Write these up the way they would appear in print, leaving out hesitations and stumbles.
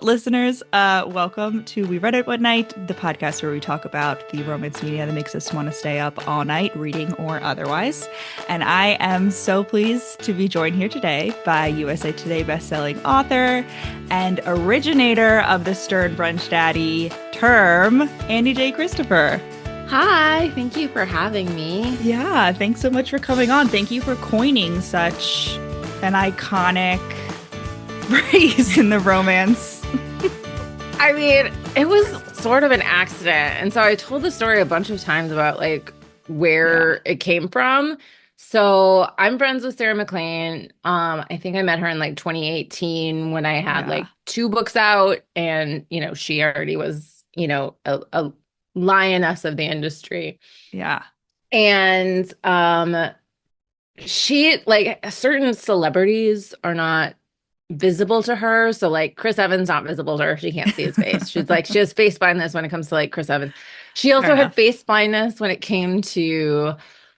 Listeners, welcome to We Read It One Night, the podcast where we talk about the romance media that makes us want to stay up all night, reading or otherwise. And I am so pleased to be joined here today by USA Today bestselling author and originator of the Stern Brunch Daddy term, Andie J. Christopher. Hi, thank you for having me. Yeah, thanks so much for coming on. Thank you for coining such an iconic phrase in the romance. I mean, it was sort of an accident. And so I told the story a bunch of times about like where it came from. So I'm friends with Sarah McLean. I think I met her in like 2018 when I had like 2 books out, and she already was, a lioness of the industry. Yeah. And she, like, certain celebrities are not visible to her. So like Chris Evans not visible to her. She can't see his face. She's like, she has face blindness when it comes to like Chris Evans. She also had face blindness when it came to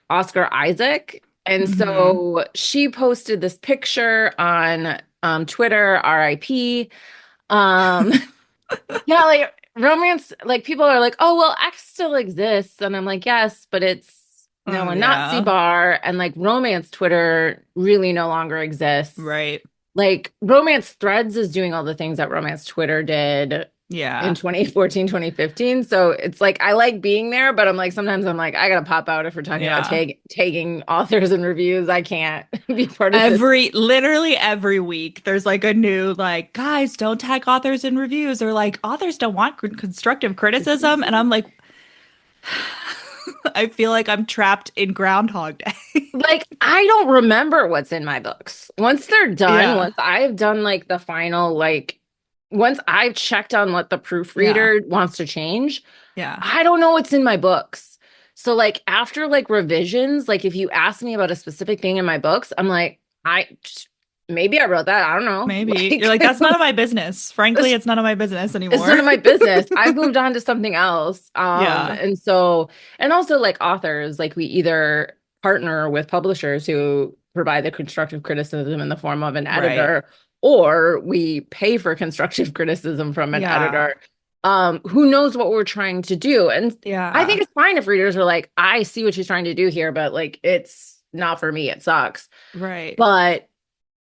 Oscar Isaac. And so she posted this picture on Twitter, RIP. Yeah, like romance, like people are like, oh, well, X still exists. And I'm like, yes, but it's a Nazi bar, and like romance Twitter really no longer exists. Right. Like romance threads is doing all the things that romance Twitter did in 2014, 2015. So it's like, I like being there, but I'm like, sometimes I'm like, I gotta pop out if we're talking about tagging authors and reviews. I can't be part of this. Literally every week there's like a new, like, guys, don't tag authors in reviews, or like, authors don't want constructive criticism. And I'm like, I feel like I'm trapped in Groundhog Day. Like, I don't remember what's in my books. Once they're done, once I've done like the final, like, once I've checked on what the proofreader wants to change, I don't know what's in my books. So like after like revisions, like if you ask me about a specific thing in my books, I'm like, maybe I wrote that. I don't know. Maybe. Like, you're like, that's none of my business. Frankly, it's none of my business anymore. It's none of my business. I've moved on to something else. And so, and also like authors, like we either partner with publishers who provide the constructive criticism in the form of an editor, or we pay for constructive criticism from an editor who knows what we're trying to do. And I think it's fine if readers are like, I see what she's trying to do here, but like, it's not for me. It sucks. Right. But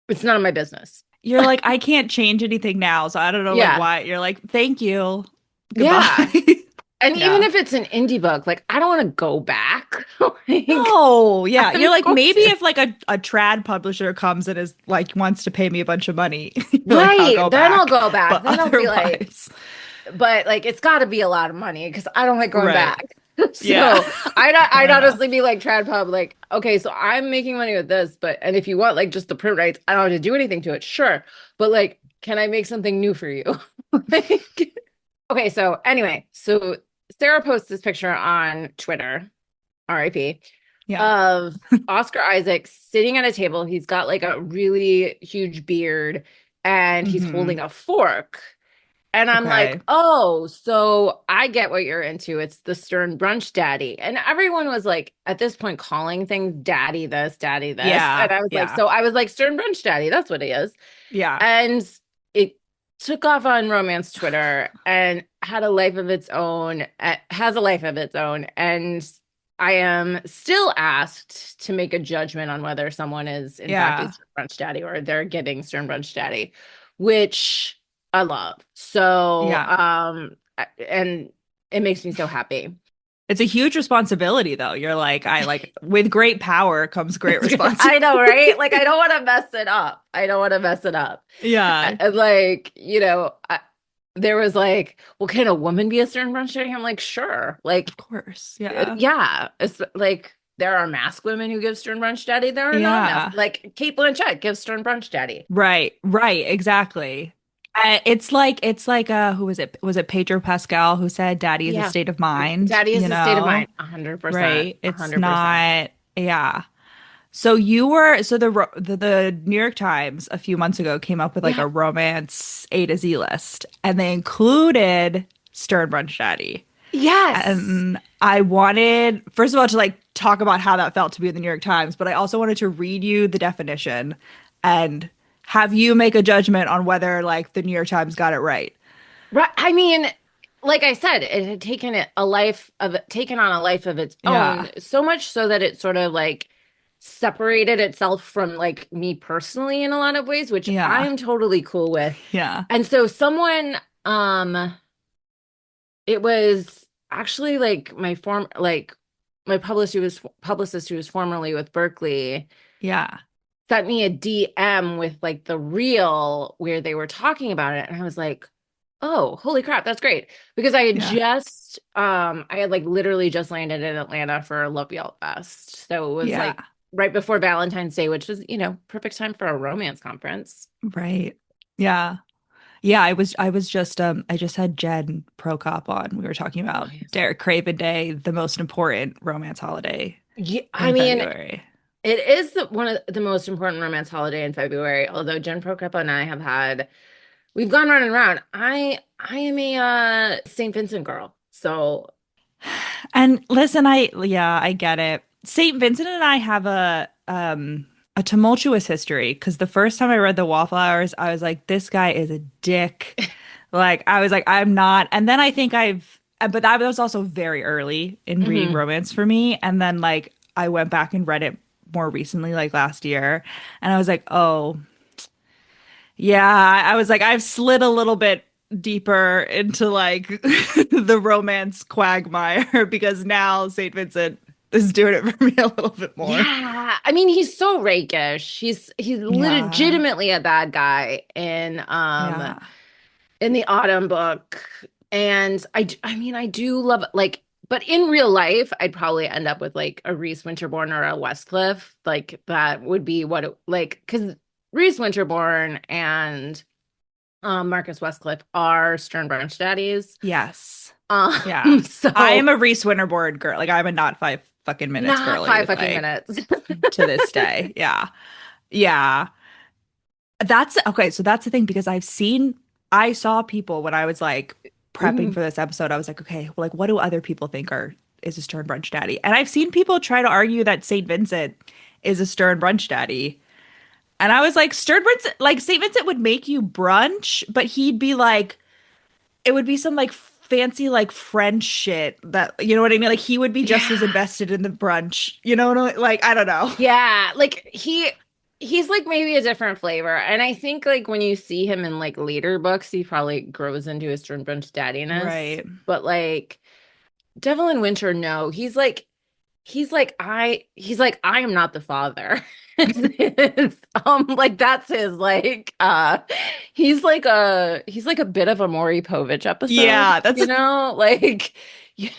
it's none of my business. You're like, I can't change anything now, so I don't know like, why. You're like, thank you. Goodbye. Yeah. And even if it's an indie book, like, I don't want to go back. Like, no, yeah. You're like, maybe if like a trad publisher comes and is like, wants to pay me a bunch of money. Right. Like, then I'll go back. Then I'll be like, but like, it's got to be a lot of money because I don't like going back. So I'd honestly be like, trad pub, like, okay, so I'm making money with this, and if you want like just the print rights, I don't have to do anything to it, sure, but like, can I make something new for you? Okay, so anyway, so Sarah posts this picture on Twitter, RIP, of Oscar Isaac sitting at a table. He's got like a really huge beard and he's holding a fork. And I'm like, oh, so I get what you're into. It's the Stern Brunch Daddy. And everyone was like, at this point, calling things daddy this, daddy this. Yeah. And I was like, so I was like, Stern Brunch Daddy, that's what he is. Yeah. And it took off on romance Twitter and had a life of its own, has a life of its own. And I am still asked to make a judgment on whether someone is in fact a Stern Brunch Daddy or they're getting Stern Brunch Daddy, which I love. So, and it makes me so happy. It's a huge responsibility, though. You're like, with great power comes great responsibility. I know, right? Like, I don't want to mess it up. Yeah. And like, there was like, well, can a woman be a Stern Brunch Daddy? I'm like, sure. Like, of course. Yeah. Yeah. It's like, there are masked women who give Stern Brunch Daddy. There are not. Like, Cate Blanchett gives Stern Brunch Daddy. Right. Exactly. It's like who was it? Was it Pedro Pascal who said "Daddy is a state of mind"? Daddy is a state of mind, 100%. Right? It's 100%. Not. Yeah. So the New York Times a few months ago came up with like a romance A to Z list, and they included Stern Brunch Daddy. Yes. And I wanted, first of all, to like talk about how that felt to be in the New York Times, but I also wanted to read you the definition and have you make a judgment on whether like the New York Times got it right. Right. I mean, like I said, it had taken on a life of its Yeah. own, so much so that it sort of like separated itself from like me personally in a lot of ways, which Yeah. I'm totally cool with. Yeah. And so it was actually like my publicist who was formerly with Berkeley Yeah. sent me a DM with like the reel where they were talking about it. And I was like, oh, holy crap, that's great. Because Yeah. I had like literally just landed in Atlanta for Love Y'all Fest. So it was Yeah. like right before Valentine's Day, which was, perfect time for a romance conference. Right. Yeah. Yeah, I was just I just had Jen Prokop on. We were talking Oh, about yes. Derek Craven Day, the most important romance holiday Yeah, I in mean, February. it is one of the most important romance holiday in February, although Jen Prokopa and I we've gone round and round. I am a St. Vincent girl. So, And listen, I get it. St. Vincent and I have a tumultuous history because the first time I read The Wallflowers, I was like, this guy is a dick. Like I was like, I'm not. And then I think but that was also very early in reading mhm. romance for me. And then like I went back and read it more recently, like last year, and I was like, oh, yeah. I was like, I've slid a little bit deeper into like the romance quagmire because now St. Vincent is doing it for me a little bit more. Yeah, I mean, he's so rakish. He's Yeah. legitimately a bad guy Yeah. in the Autumn book. And I mean, I do love like, but in real life, I'd probably end up with like a Reese Winterbourne or a Westcliff. Like that would be what it like because Reese Winterbourne and Marcus Westcliff are Stern Brunch daddies. Yes. Yeah. I So am a Reese Winterboard girl. Like I'm a not 5 fucking minutes not girly, five fucking like minutes. to this day. Yeah. Yeah. That's okay. So that's the thing because I saw people when I was like prepping Mhm. for this episode. I was like, okay, well, like, what do other people think is a Stern Brunch daddy? And I've seen people try to argue that St. Vincent is a Stern Brunch daddy. And I was like, Stern Vincent, like, St. Vincent would make you brunch, but he'd be like, it would be some like fancy, like French shit that, you know what I mean? Like, he would be just as Yeah. invested in the brunch, you know? Like, I don't know. Yeah, like he's like maybe a different flavor. And I think like when you see him in like later books, he probably grows into his Stern Brunch daddiness. Right. But like Devil in Winter, no, he's like I am not the father. Like that's his like he's like a bit of a Maury Povich episode, Yeah, that's like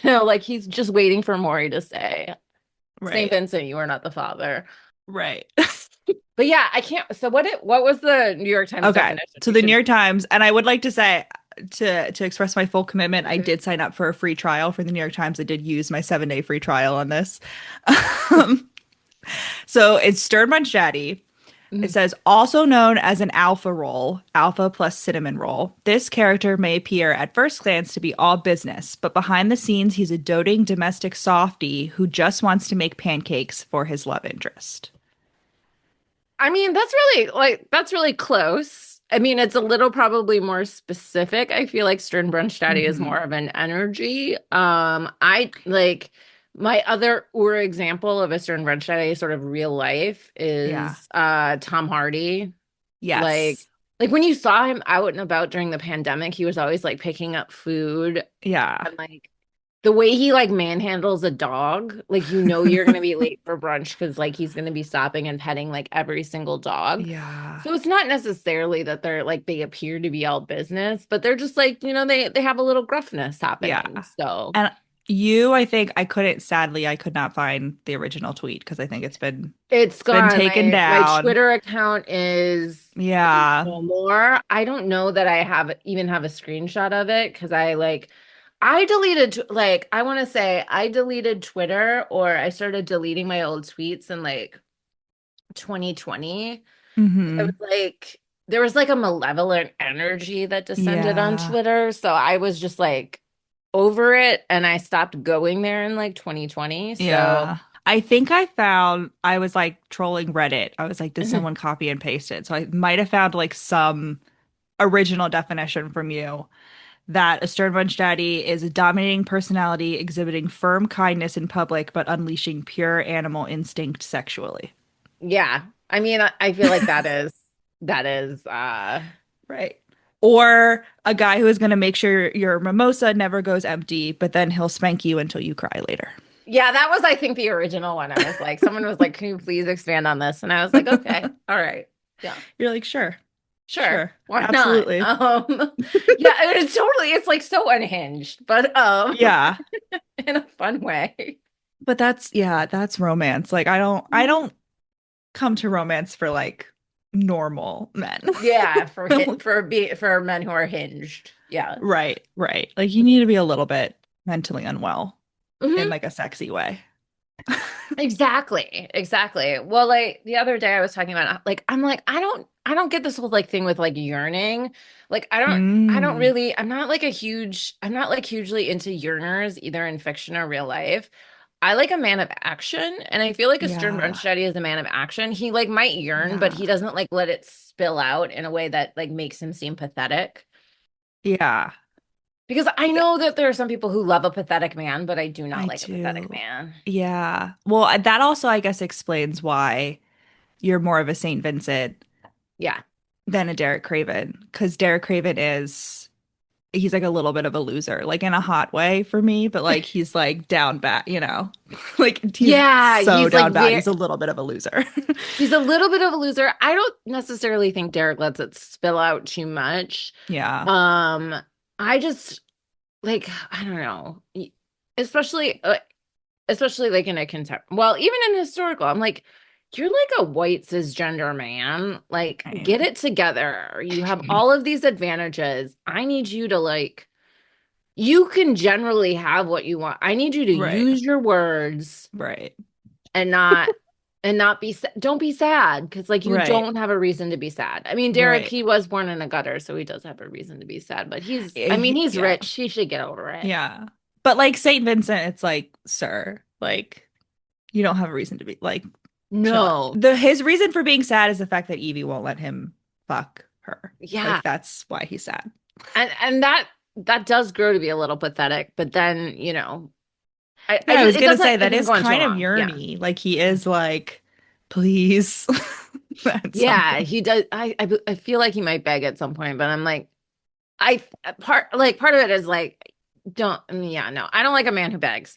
like he's just waiting for Maury to say, St. right. Vincent, you are not the father. Right. But yeah, I can't. So what was the New York Times Okay. definition? To We the New should. York Times, and I would like to say to express my full commitment, I Mhm. did sign up for a free trial for the New York Times. I did use my 7-day free trial on this. Um, so it's Stern Bunch Daddy. It Mhm. says also known as an alpha role, alpha plus cinnamon roll. This character may appear at first glance to be all business, but behind the scenes, he's a doting domestic softie who just wants to make pancakes for his love interest. I mean, that's really close. I mean, it's a little probably more specific. I feel like Stern Brunch Daddy is Hmm. more of an energy. I like my other or example of a Stern Brunch Daddy sort of real life Yeah. is Tom Hardy. Like Yes. like when you saw him out and about during the pandemic, he was always like picking up food Yeah. and like the way he like manhandles a dog, like you're gonna be late for brunch because like he's gonna be stopping and petting like every single dog. Yeah. So it's not necessarily that they're like they appear to be all business, but they're just like, they have a little gruffness Yeah. happening. So And I think sadly, I could not find the original tweet because I think it's it's been gone. taken My down. Twitter account is Yeah. no more. I don't know that I have a screenshot of it because I deleted like I want to say I deleted Twitter or I started deleting my old tweets in like 2020. I was Hmm. like there was like a malevolent energy that descended on Yeah. Twitter, so I was just like over it and I stopped going there in like 2020. So Yeah. I think I was like trolling Reddit. I was like, did someone copy and paste it? So I might have found like some original definition from you that a stern bunch daddy is a dominating personality exhibiting firm kindness in public but unleashing pure animal instinct sexually. Yeah. I mean, I feel like that is Right. Or a guy who is going to make sure your mimosa never goes empty, but then he'll spank you until you cry later. yeah, that was, I think, the original one. I was like, someone was like, can you please expand on this? And I was like, okay, all right. Yeah. You're like, sure, Sure. sure, Why not? absolutely. Yeah, it's like so unhinged, but Yeah. in a fun way. But that's romance. Like I don't come to romance for like normal men. Yeah, for men who are hinged. Yeah. Right, right. Like you need to be a little bit mentally unwell in Hmm. like a sexy way. Exactly. Exactly. Well, like the other day I was talking about like I don't get this whole like thing with like yearning. Like I don't Mm, really I'm not like hugely into yearners either in fiction or real life. I like a man of action, and I feel like a Stern yeah, Brunch is a man of action. He like might yearn, but yeah, he doesn't like let it spill out in a way that like makes him seem pathetic. yeah. Because I know that there are some people who love a pathetic man, but I do not I like a pathetic do. man. Yeah. Well, that also, I guess, explains why you're more of a Saint Vincent Yeah. than a Derek Craven, because Derek Craven he's like a little bit of a loser, like in a hot way for me, but like he's like down bad, like he's Yeah, so he's like down bad. very He's a little bit of a loser. he's a little bit of a loser. I don't necessarily think Derek lets it spill out too much. Yeah. Um, I just like I don't know. Especially especially like in a well, even in historical. I'm like you're like a white cisgender man. Like Right. get it together. You have all of these advantages. I need you to like you can generally have what you want. I need you to Right. use your words Right. and not be don't be sad because like you Right. don't have a reason to be sad. I mean, Derek, Right. he was born in a gutter, so he does have a reason to be sad, but I mean, he's Yeah. rich. He should get over it. Yeah. But like Saint Vincent, it's like, sir, like you don't have a reason to be like chill out. No. His reason for being sad is the fact that Evie won't let him fuck her. Yeah. Like that's why he's sad. And that does grow to be a little pathetic, but then, I Yeah, I just was gonna say it that doesn't is go on too kind of long. Yeah. yearny. Like he is like, please. That's Yeah, something. he does. I feel like he might beg at some point, but I'm like, I part of it is like don't yeah no I don't like a man who begs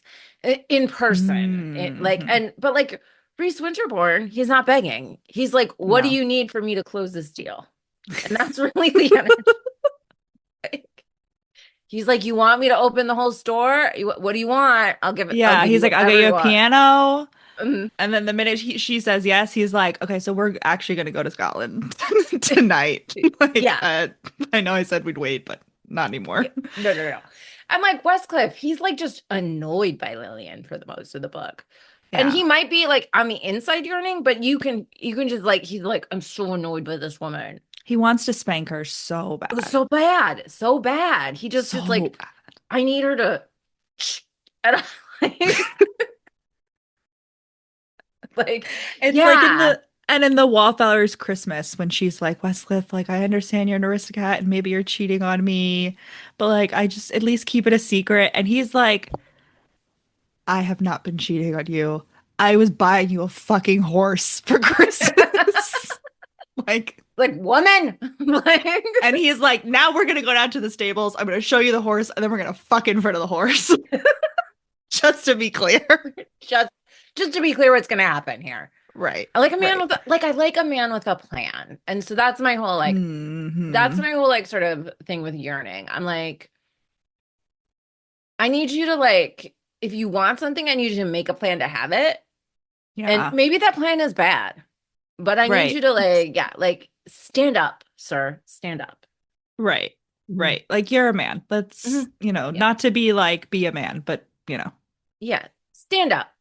in person like Hmm. and but like Reese Winterbourne he's not begging he's like what do No. you need for me to close this deal and that's really the energy. Like, he's like you want me to open the whole store what do you want I'll Yeah, give he's you like, I'll get whatever you you a want. piano. Mhm. And then the minute she says yes, he's like, okay, so we're actually gonna go to Scotland tonight. Like, Yeah. I know I said we'd wait, but not anymore. Yeah. No. I'm like Westcliff. He's like just annoyed by Lillian for the most of the book. And Yeah. he might be like on the inside yearning, but you can just like he's like, I'm so annoyed by this woman. He wants to spank her so It was bad. so bad. So bad. He just is So like, bad. I need her to and I'm like, like, It's like yeah. in the Wallflowers Christmas when she's like, Westcliff, like I understand you're an aristocrat and maybe you're cheating on me, but like I just at least keep it a secret. And he's like, I have not been cheating on you. I was buying you a fucking horse for Christmas. Like, Like woman. Like and he's like, now we're gonna go down to the stables. I'm gonna show you the horse, and then we're gonna fuck in front of the horse. Just to be clear. just just to be clear what's gonna happen here. Right. I like a man Right. with I like a man with a plan. And so that's Hmm. my whole like sort of thing with yearning. I'm like, I need you to like, if you want something, I need you to make a plan to have it. And Yeah. maybe that plan is bad, but I need you Right. to like, yeah, like stand up, sir. Stand up. Right. Mhm. Right. Like you're a man. Let's, Mhm. Yeah. not to be like be a man, but Yeah. Stand up.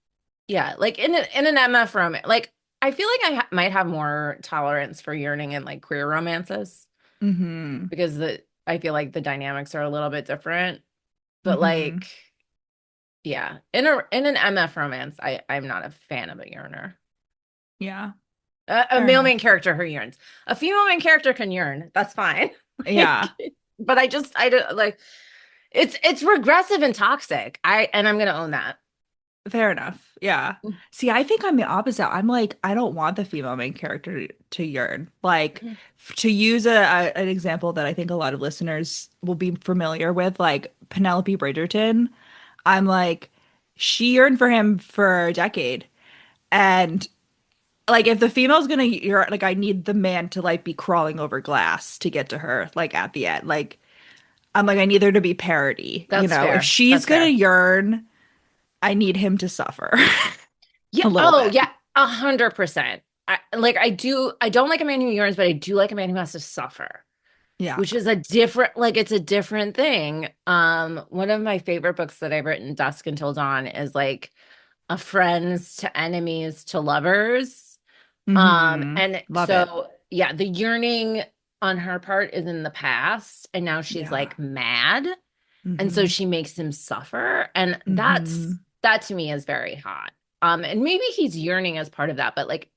Yeah. Like in an MF romance, like I feel like might have more tolerance for yearning in like queer romances hmm because I feel like the dynamics are a little bit different. But hmm like Yeah. In an MF romance, I'm not a fan of a yearner. Yeah, A fair male enough. main character who yearns. A female main character can yearn. That's fine. Yeah, Like, but I don't like it's regressive and toxic. I'm gonna own that. fair enough. Yeah. See, I think I'm the opposite. I'm like, I don't want the female main character to yearn. Like, to use an example that I think a lot of listeners will be familiar with, like Penelope Bridgerton. I'm like, she yearned for him for a decade. And like if the female's gonna yearn, like I need the man to like be crawling over glass to get to her, like at the end. Like I'm like, I need there to be parity, you That's know? If fair. she's That's gonna fair. yearn, I need him to suffer Yeah. a little Oh, bit. yeah. 100%. I don't like a man who yearns, but I do like a man who has to suffer, Yeah. which is it's a different thing. One of my favorite books that I've written, Dusk Until Dawn, is like a friends to enemies to lovers. Mm-hmm. And Love it. so yeah, the yearning on her part is in the past, and now she's Yeah. like mad, and so Mm-hmm. she makes him suffer, and Mm-hmm. that to me is very hot. And maybe he's yearning as part of that, but like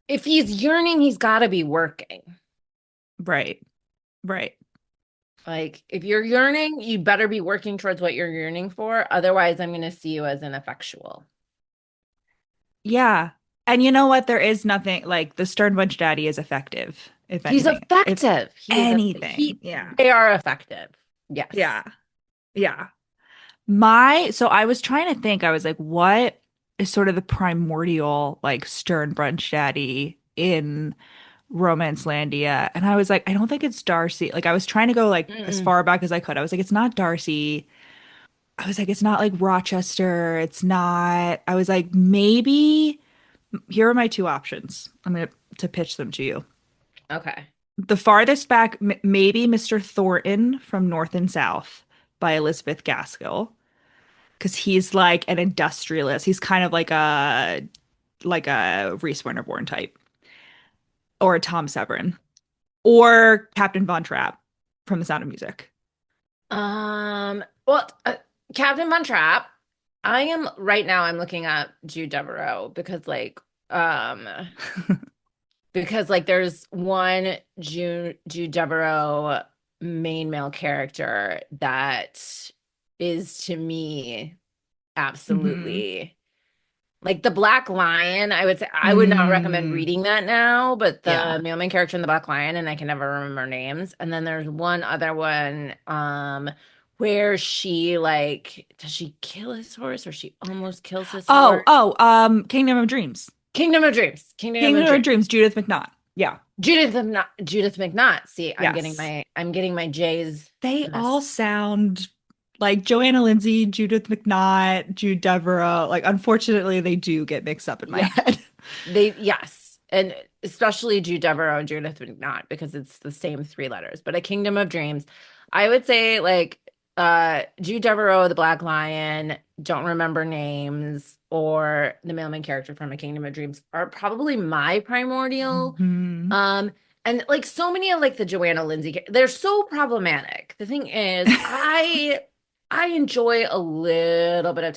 if he's yearning, he's got to be working. Right. Right. Like if you're yearning, you better be working towards what you're yearning for. Otherwise, I'm going to see you as ineffectual. Yeah. And you know what? There is nothing like the Stern Bunch Daddy is effective, if He's anything. If effective. anything. Yeah. They are effective. Yes. Yeah. Yeah. So I was trying to think, I was like, what is sort of the primordial, like, Stern Brunch Daddy in Romance Landia? And I was like, I don't think it's Darcy. Like, I was trying to go, like, as Mm-mm. far back as I could. I was like, it's not Darcy. I was like, it's not like Rochester. It's not. I was like, maybe here are my two options. I'm gonna to pitch them to you. Okay. The farthest back, maybe Mr. Thornton from North and South by Elizabeth Gaskell, because he's like an industrialist. He's kind of like a Reese Winterborn type, or a Tom Severin, or Captain Von Trapp from The Sound of Music. Well, Captain Von Trapp, I am right now I'm looking at Jude Devereaux um because like there's one Jude Devereaux main male character that is to me Hmm. absolutely like the Black Lion. I would say I would not recommend Mm, reading that now, but the yeah. male main character in the Black Lion, and I can never remember names. And then there's one other one, where she like does she kill his horse or she almost kills his Oh, horse? oh, Kingdom of Dreams. Kingdom of Dreams. Kingdom of Kingdom of Dreams. Dreams, Judith McNaught. Yeah. Judith McNaught. See, Yes. I'm getting my J's They all messed. sound like Joanna Lindsay, Judith McNaught, Jude Devereaux. Like, unfortunately, they do get mixed up in my Yeah. head. Yes. And especially Jude Devereaux and Judith McNaught because it's the same three letters. But A Kingdom of Dreams, I would say like Jude Devereaux, the Black Lion, don't remember names, or the mailman character from A Kingdom of Dreams are probably my primordial. Hmm. Um, and like so many of like the Joanna Lindsay, they're so problematic. The thing is, I enjoy a little bit of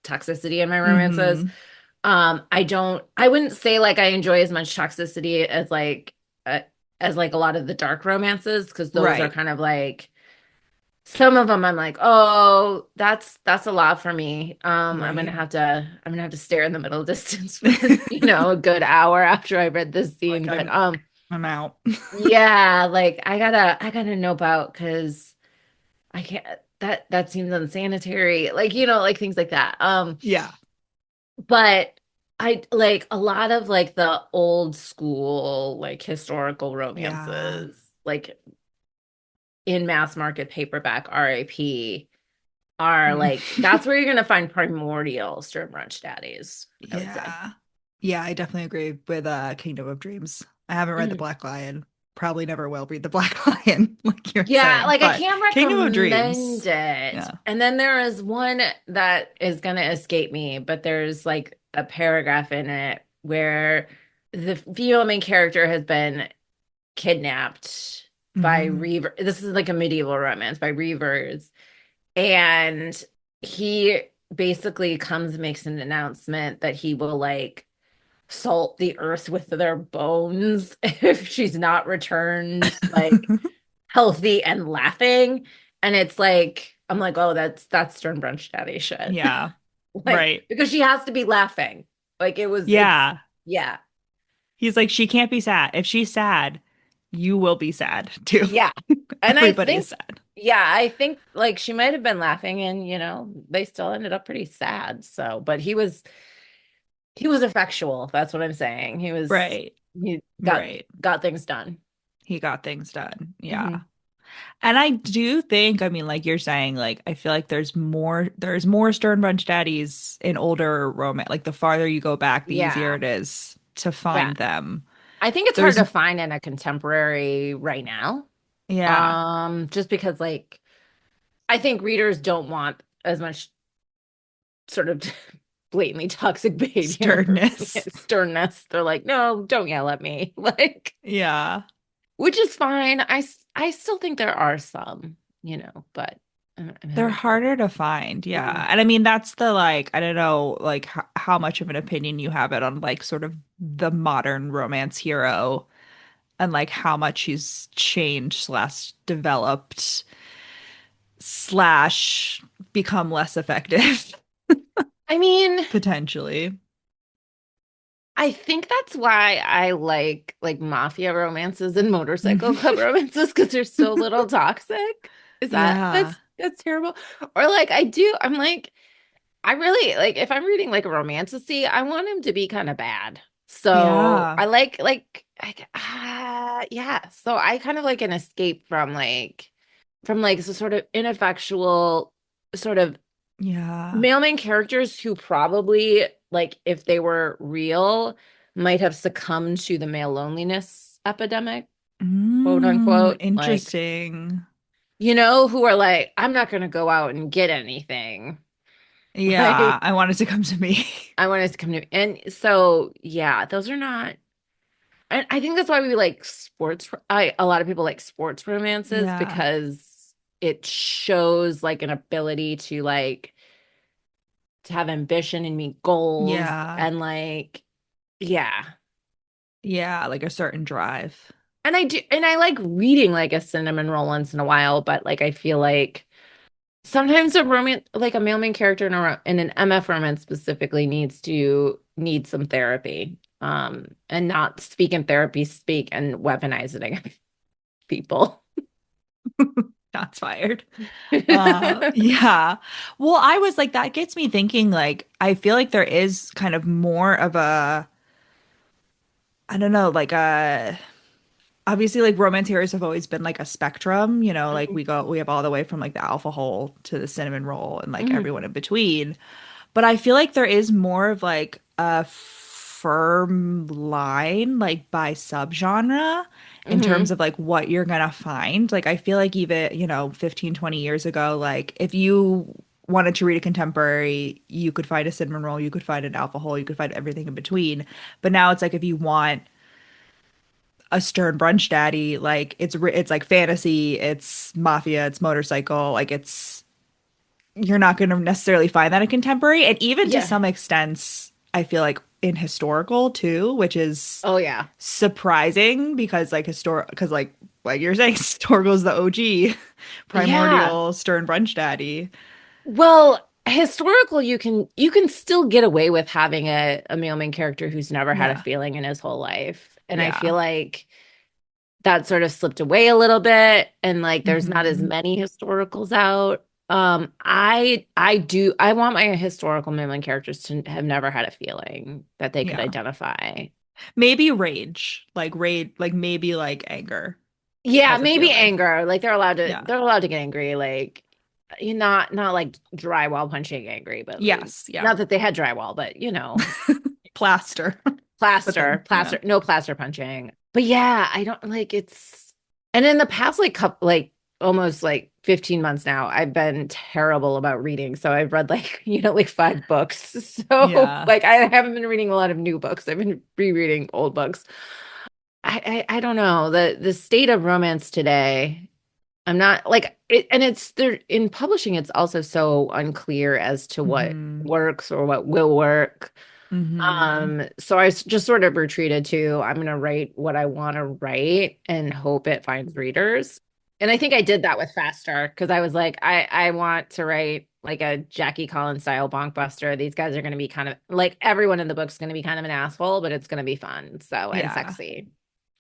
toxicity in my romances. Hmm. I wouldn't say like I enjoy as much toxicity uh, as like a lot of the dark romances because those are Right. kind of like some of them I'm like, "Oh, that's a lot for me." Right. I'm gonna have to stare in the middle distance for, a good hour after I read this scene, Like but I'm out. yeah, like I gotta nope out because I can't that seems unsanitary. Like, like things like that. Yeah. But I like a lot of like the old school, like historical Yeah. romances, like in mass market paperback RAP are Mm. like that's where you're gonna find primordial Stern Brunch daddies, I would say. Yeah. Yeah, I definitely agree with Kingdom of Dreams. I haven't read The Mhm. Black Lion. Probably never will read The Black Lion, like you're Yeah, saying. like I But can't Kingdom of recommend Dreams. it. Yeah. And then there is one that is gonna escape me, but there's like a paragraph in it where the female main character has been kidnapped by Hmm. Reaver. This is like a medieval romance by Reavers. And he basically comes and makes an announcement that he will like salt the earth with their bones if she's not returned like healthy and laughing. And it's like, I'm like, oh, that's Stern Brunch Daddy shit. Yeah. Like, Right. because she has to be laughing. Like it's Yeah. yeah. He's like, she can't be sad. If she's sad, you will be sad too. Yeah. And I Everybody is think, sad. yeah, I think like she might have been laughing and, they still ended up pretty sad. So, but he was effectual. That's what I'm saying. Right. He Right. got things done. He got things done. Yeah. Hmm. And I do think, I mean, like you're saying, like I feel like there's more Stern Brunch daddies in older romance. Like the farther you go back, the easier Yeah. it is to Yeah. find them. I think it's hard There's to find in a contemporary right now. yeah, Just because like I think readers don't want as much sort of blatantly toxic behavior, sternness. sternness. They're like, no, don't yell at me. Like, Yeah. which is fine. I still think there are some, but I'm They're having trouble. harder to find. Mhm. Yeah. And I mean, that's the like, I don't know, like how much of an opinion you have it on like sort of the modern romance hero and like how much he's changed slash developed slash become less effective I mean, potentially. I think that's why I like mafia romances and motorcycle club romances because they're so little toxic. Is that Yeah. that's terrible? Or like I'm like I really like if I'm reading like a romantasy, I want him to be kind of bad. So Yeah. I yeah. So I kind of like an escape from the sort of ineffectual sort of Yeah. mailman characters who probably like if they were real might have succumbed to the male loneliness epidemic, quote unquote. Like, Interesting. who are like, I'm not gonna go out and get anything. Yeah. Like I wanted to come to me. I want us to come to and so yeah, those are not and I think that's why we like a lot of people like sports romances Yeah. because it shows like an ability to have ambition and meet goals Yeah. and like yeah. Yeah. Like a certain drive. And I like reading like a cinnamon roll once in a while, but like I feel like sometimes a romance like a mailman character in an MF romance specifically needs some therapy. And not speak in therapy speak and weaponize it against people. Shots fired. Yeah. Well, I was like, that gets me thinking, like, I feel like there is kind of more of a, I don't know, like a obviously like romance heroes have always been like a spectrum, like we have all the way from like the alpha hole to the cinnamon roll and like Mhm. everyone in between. But I feel like there is more of like a firm line like by subgenre in terms Mhm. of like what you're gonna find. Like I feel like even, 15, 20 years ago, like if you wanted to read a contemporary, you could find a cinnamon roll, you could find an alpha hole, you could find everything in between. But now it's like if you want a stern brunch daddy, like it's like fantasy, it's mafia, it's motorcycle, like it's you're not going to necessarily find that in contemporary, and even to Yeah. some extent I feel like in historical too, which is Oh yeah. surprising because like you're saying historical is the OG Yeah. primordial stern brunch daddy. Well, historical, you can still get away with having a mailman character who's never had a Yeah. feeling in his whole life. And I feel Yeah. like that sort of slipped away a little bit and like there's not as Hmm. many historicals out. I want my historical mailman characters to have never had a feeling that they could Yeah. identify. Maybe rage, like maybe like anger Yeah, as a maybe feeling. anger. Like Yeah. they're allowed to get angry. Like you not like drywall punching angry, but like Yes. Yeah. not that they had drywall, but Plaster. But then, yeah. no plaster punching. But yeah, I don't like it's and in the past like couple like almost like 15 months now, I've been terrible about reading. So I've read like, like 5 books. So Yeah. like I haven't been reading a lot of new books. I've been rereading old books. I don't know. The state of romance today. I'm not like it, and it's there in publishing, it's also so unclear as to what Mm-hmm. works or what will work. Mm-hmm. So just sort of retreated to I'm gonna write what I want to write and hope it finds readers. And I think I did that with Faster because I was like, I want to write like a Jackie Collins style bonkbuster. These guys are gonna be kind of like everyone in the book's gonna be kind of an asshole, but it's gonna be fun. So and Yeah. sexy.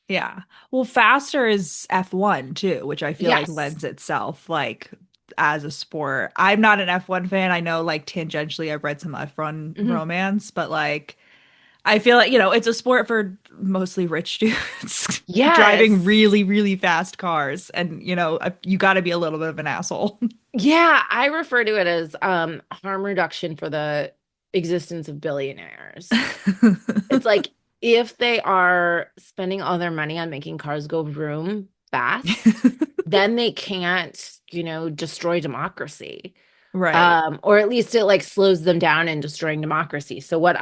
Yeah. Well, Faster is F1 too, which I feel like Yes. lends itself like as a sport. I'm not an F1 fan. I know like tangentially I've read some F1 Mhm. romance, but like I feel like, it's a sport for mostly rich dudes driving Yes. really, really fast cars. And, you got to be a little bit of an asshole. Yeah, I refer to it as harm reduction for the existence of billionaires. It's like if they are spending all their money on making cars go vroom fast, then they can't, destroy democracy. Right. Or at least it like slows them down in destroying democracy. So what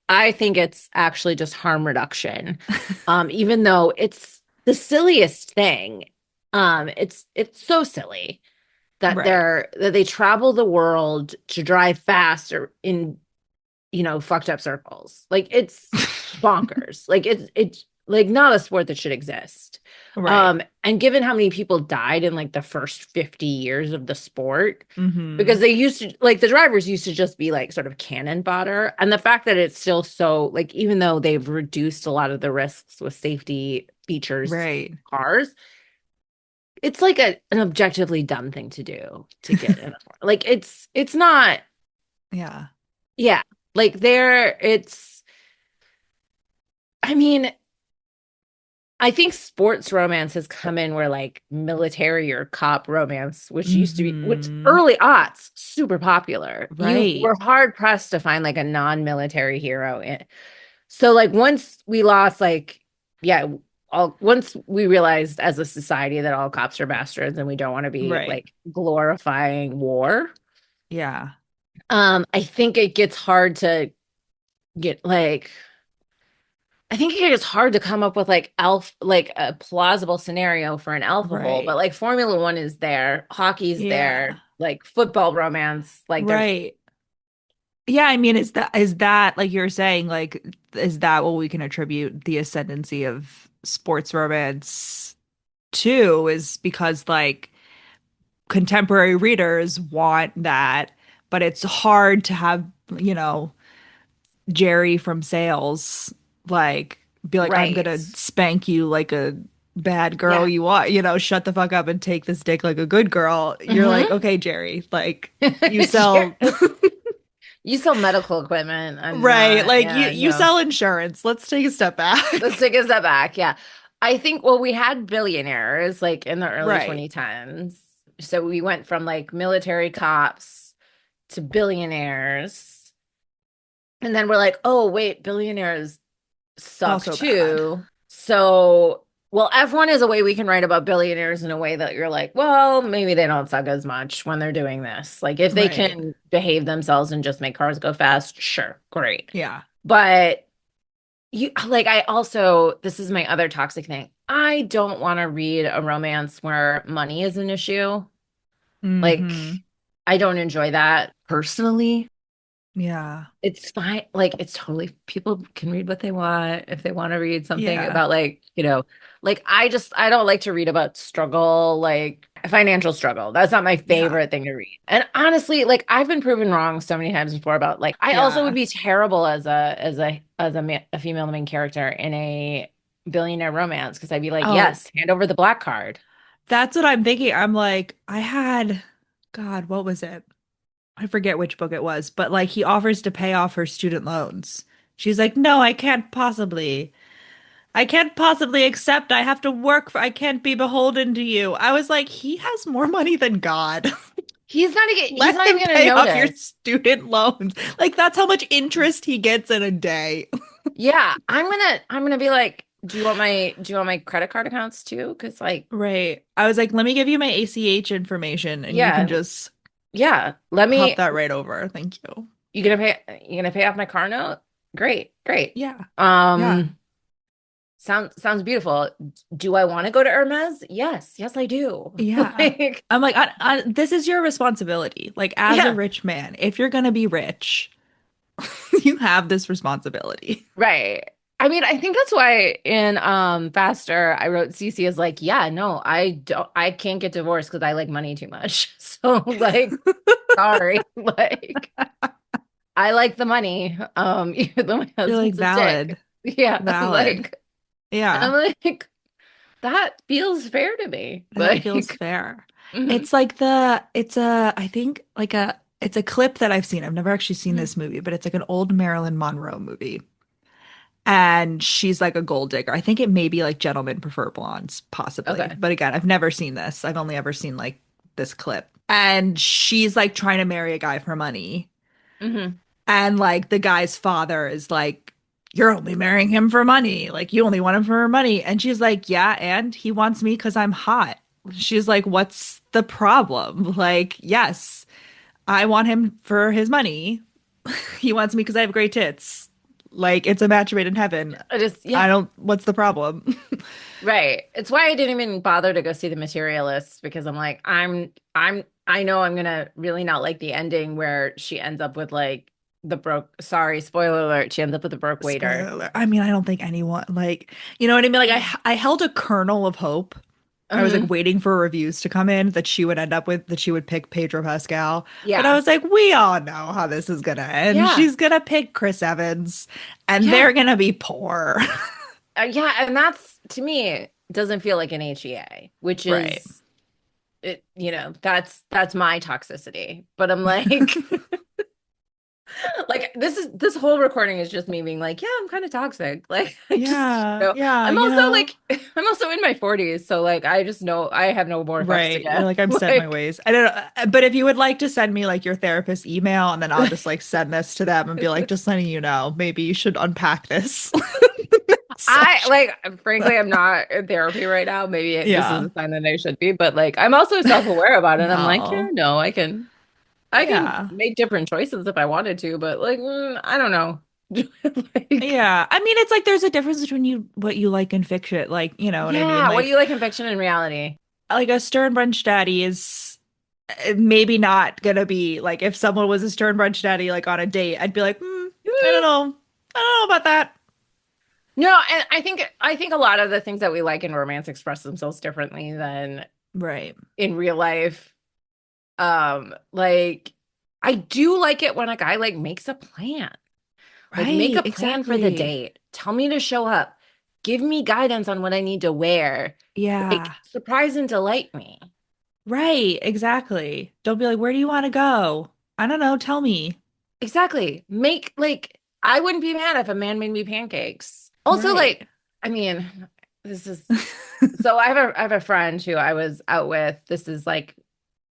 I think it's actually just harm reduction. Even though it's the silliest thing. It's so silly that Right. they travel the world to drive fast or in fucked up circles. Like it's bonkers. Like it's like not a sport that should exist. Right. And given how many people died in like the first 50 years of the sport, because Hmm. they used to like the drivers used to just be like sort of cannon fodder. And the fact that it's still so like even though they've reduced a lot of the risks with safety features Right. cars, it's like an objectively dumb thing to do to get in a like it's not Yeah. yeah like there it's I mean I think sports romance has come in where like military or cop romance, which used to be, which Hmm. early aughts, super popular. You Right. were hard pressed to find like a non-military hero in. So like once we lost like, yeah, once we realized as a society that all cops are bastards and we don't want to be Right. like glorifying war, Yeah. I think it gets hard to get like I think it is hard to come up with like a plausible scenario for an alcohol, but Right. like Formula One is there, hockey's Yeah. there, like football romance, like there's Right. Yeah, I mean, is that like you're saying, like, is that what we can attribute the ascendancy of sports romance to? Is because like contemporary readers want that, but it's hard to have, you know, Jerry from Sales like be like, I'm right. gonna spank you like a bad girl Yeah. you are, shut the fuck up and take this dick like a good girl. You're like, Hmm. okay, Jerry, like you sell Yes. You sell medical equipment. I'm right, not, like you yeah, you no. sell insurance. Let's take a step Let's back. take a step back. Yeah. I think, well, we had billionaires like in the early Right. 2010s. So we went from like military cops to billionaires. And then we're like, oh, wait, billionaires suck Also bad. too. So, well, F1 is a way we can write about billionaires in a way that you're like, well, maybe they don't suck as much when they're doing this. Like, if they Right. can behave themselves and just make cars go fast, sure, great. Yeah. But I also, this is my other toxic thing. I don't want to read a romance where money is an issue. Like, Mm-hmm. I don't enjoy that personally. Yeah. It's fine. Like it's totally people can read what they want if they want to read something Yeah. about like, like I don't like to read about struggle, like financial struggle. That's not my Yeah. favorite thing to read. And honestly, like I've been proven wrong so many times before about like I also would Yeah. be terrible as a female main character in a billionaire romance because I'd be like, Oh, yes, hand over the black card. that's what I'm thinking. I'm like, God, what was it? I forget which book it was, but like he offers to pay off her student loans. She's like, "No, I can't possibly. I can't possibly accept. I have to work for, I can't be beholden to you." I was like, he has more money than God. He's Let not him even gonna pay off your notice. student loans. Like that's how much interest he gets in a day. Yeah, I'm gonna be like, do you want my credit card accounts too? Because like, Right. I was like, "Let me give you my ACH information and you can yeah, just yeah. Let pop me. that right over. Thank you." You gonna pay off my car note? Great, great. Yeah. Yeah. Um, sounds beautiful. Do I want to go to Hermes? Yes, I do. Yeah. Like, I'm like, this is your responsibility. Like, as a yeah, rich man, if you're going to be rich, you have this responsibility. right. I mean, I think that's why in Faster I wrote Cece is like, yeah, no, I can't get divorced because I like money too much. So like, sorry. Like, I like the money. Even though my You're like, husband's a dick. valid, Yeah, valid. like, and I'm Yeah, like, that feels fair to me. that feels Like, fair. mhm, It's like I think like it's a clip that I've seen. I've never actually seen mhm. this movie, but it's like an old Marilyn Monroe movie. And she's like a gold digger. I think it may be like Gentlemen Prefer Blondes, possibly. Okay. But again, I've never seen this. I've only ever seen like this clip. And she's like trying to marry a guy for money. Hmm. And like the guy's father is like, you're only marrying him for money. Like you only want him for money. And she's like, yeah, and he wants me because I'm hot. She's like, what's the problem? Like, yes, I want him for his money. He wants me because I have great tits. Like it's a match made in heaven. I just, I yeah, don't, what's the problem? right. It's why I didn't even bother to go see The Materialist because I'm like, I know I'm gonna really not like the ending where she ends up with like the broke, sorry, spoiler alert, she ends up with a broke Spoiler waiter. alert. I mean, I don't think anyone like, you know what I mean? Like I held a kernel of hope. I was like Hmm. waiting for reviews to come in that she would end up with that she would pick Pedro Pascal. But I Yeah. was like, we all know how this is gonna end. Yeah. She's gonna pick Chris Evans and Yeah. they're gonna be poor. Yeah. And that's to me doesn't feel like an HEA, which Right. is it, that's my toxicity. But I'm like, like this whole recording is just me being like, yeah, I'm kind of toxic. Like I just, Yeah. Yeah. I'm You also know, like I'm also in my 40s, so like I just know I have no more fucks to right. You're give. like, I'm set in my Like ways. I don't know. But if you would like to send me like your therapist email and then I'll just like send this to them and be like, just letting you know, maybe you should unpack this. I Session. like frankly I'm not in therapy right now. Maybe this is Yeah. a sign that I should be, but like I'm also self-aware about it. I'm like, yeah, No. no, I can Yeah. make different choices if I wanted to, but like I don't know. Like Yeah. I mean, it's like there's a difference between what you like in fiction. Like, you know what I mean? yeah, what do you Like like in fiction and reality? a Stern Brunch Daddy is maybe not gonna be like if someone was a Stern Brunch Daddy like on a date, I'd be like, I don't know. I don't know about that. No, and I think a lot of the things that we like in romance express themselves differently than Right. in real life. Like I do like it when a guy like makes a plan. Like make Right. a plan for the Exactly. date. Tell me to show up. Give me guidance on what I need to wear. Like Yeah. surprise and delight me. Right. Exactly. Don't be like, where do you want to go? I don't know. Tell me. Exactly. Make like I wouldn't be mad if a man made me pancakes. Also, Right. like, I mean, this is so I have a friend who I was out with. This is like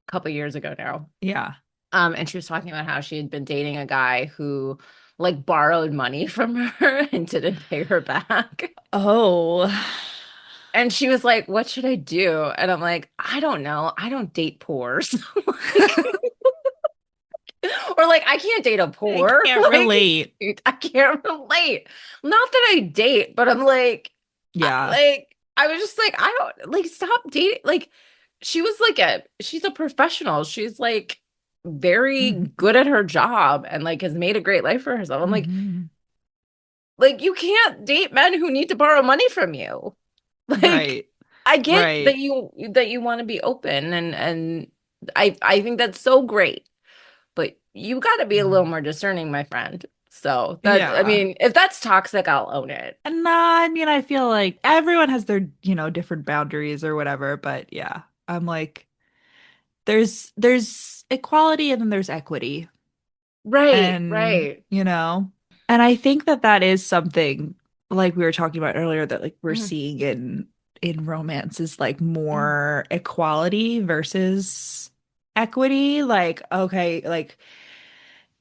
a couple years ago now. Yeah. And she was talking about how she had been dating a guy who like borrowed money from her and didn't pay her back. Oh. And she was like, "What should I do?" And I'm like, "I don't know. I don't date poors." Like, or like, I can't date a I poor. can't Like, relate. I can't relate. Not that I date, but I'm like, Yeah. I was just like, I don't like stop dating. Like, she's a professional. She's like very Mhm. good at her job and like has made a great life for herself. I'm Mhm. like you can't date men who need to borrow money from you. Like, Right. I get Right. that you want to be open and I think that's so great, but you got to be a little Mhm. more discerning, my friend. So that I Yeah. mean, if that's toxic, I'll own it. And I mean, I feel like everyone has their, different boundaries or whatever, but yeah, I'm like, there's equality and then there's equity. Right, And, right. and I think that that is something like we were talking about earlier that like we're Mhm, seeing in romance is like mhm, more equality versus equity. Like, okay, like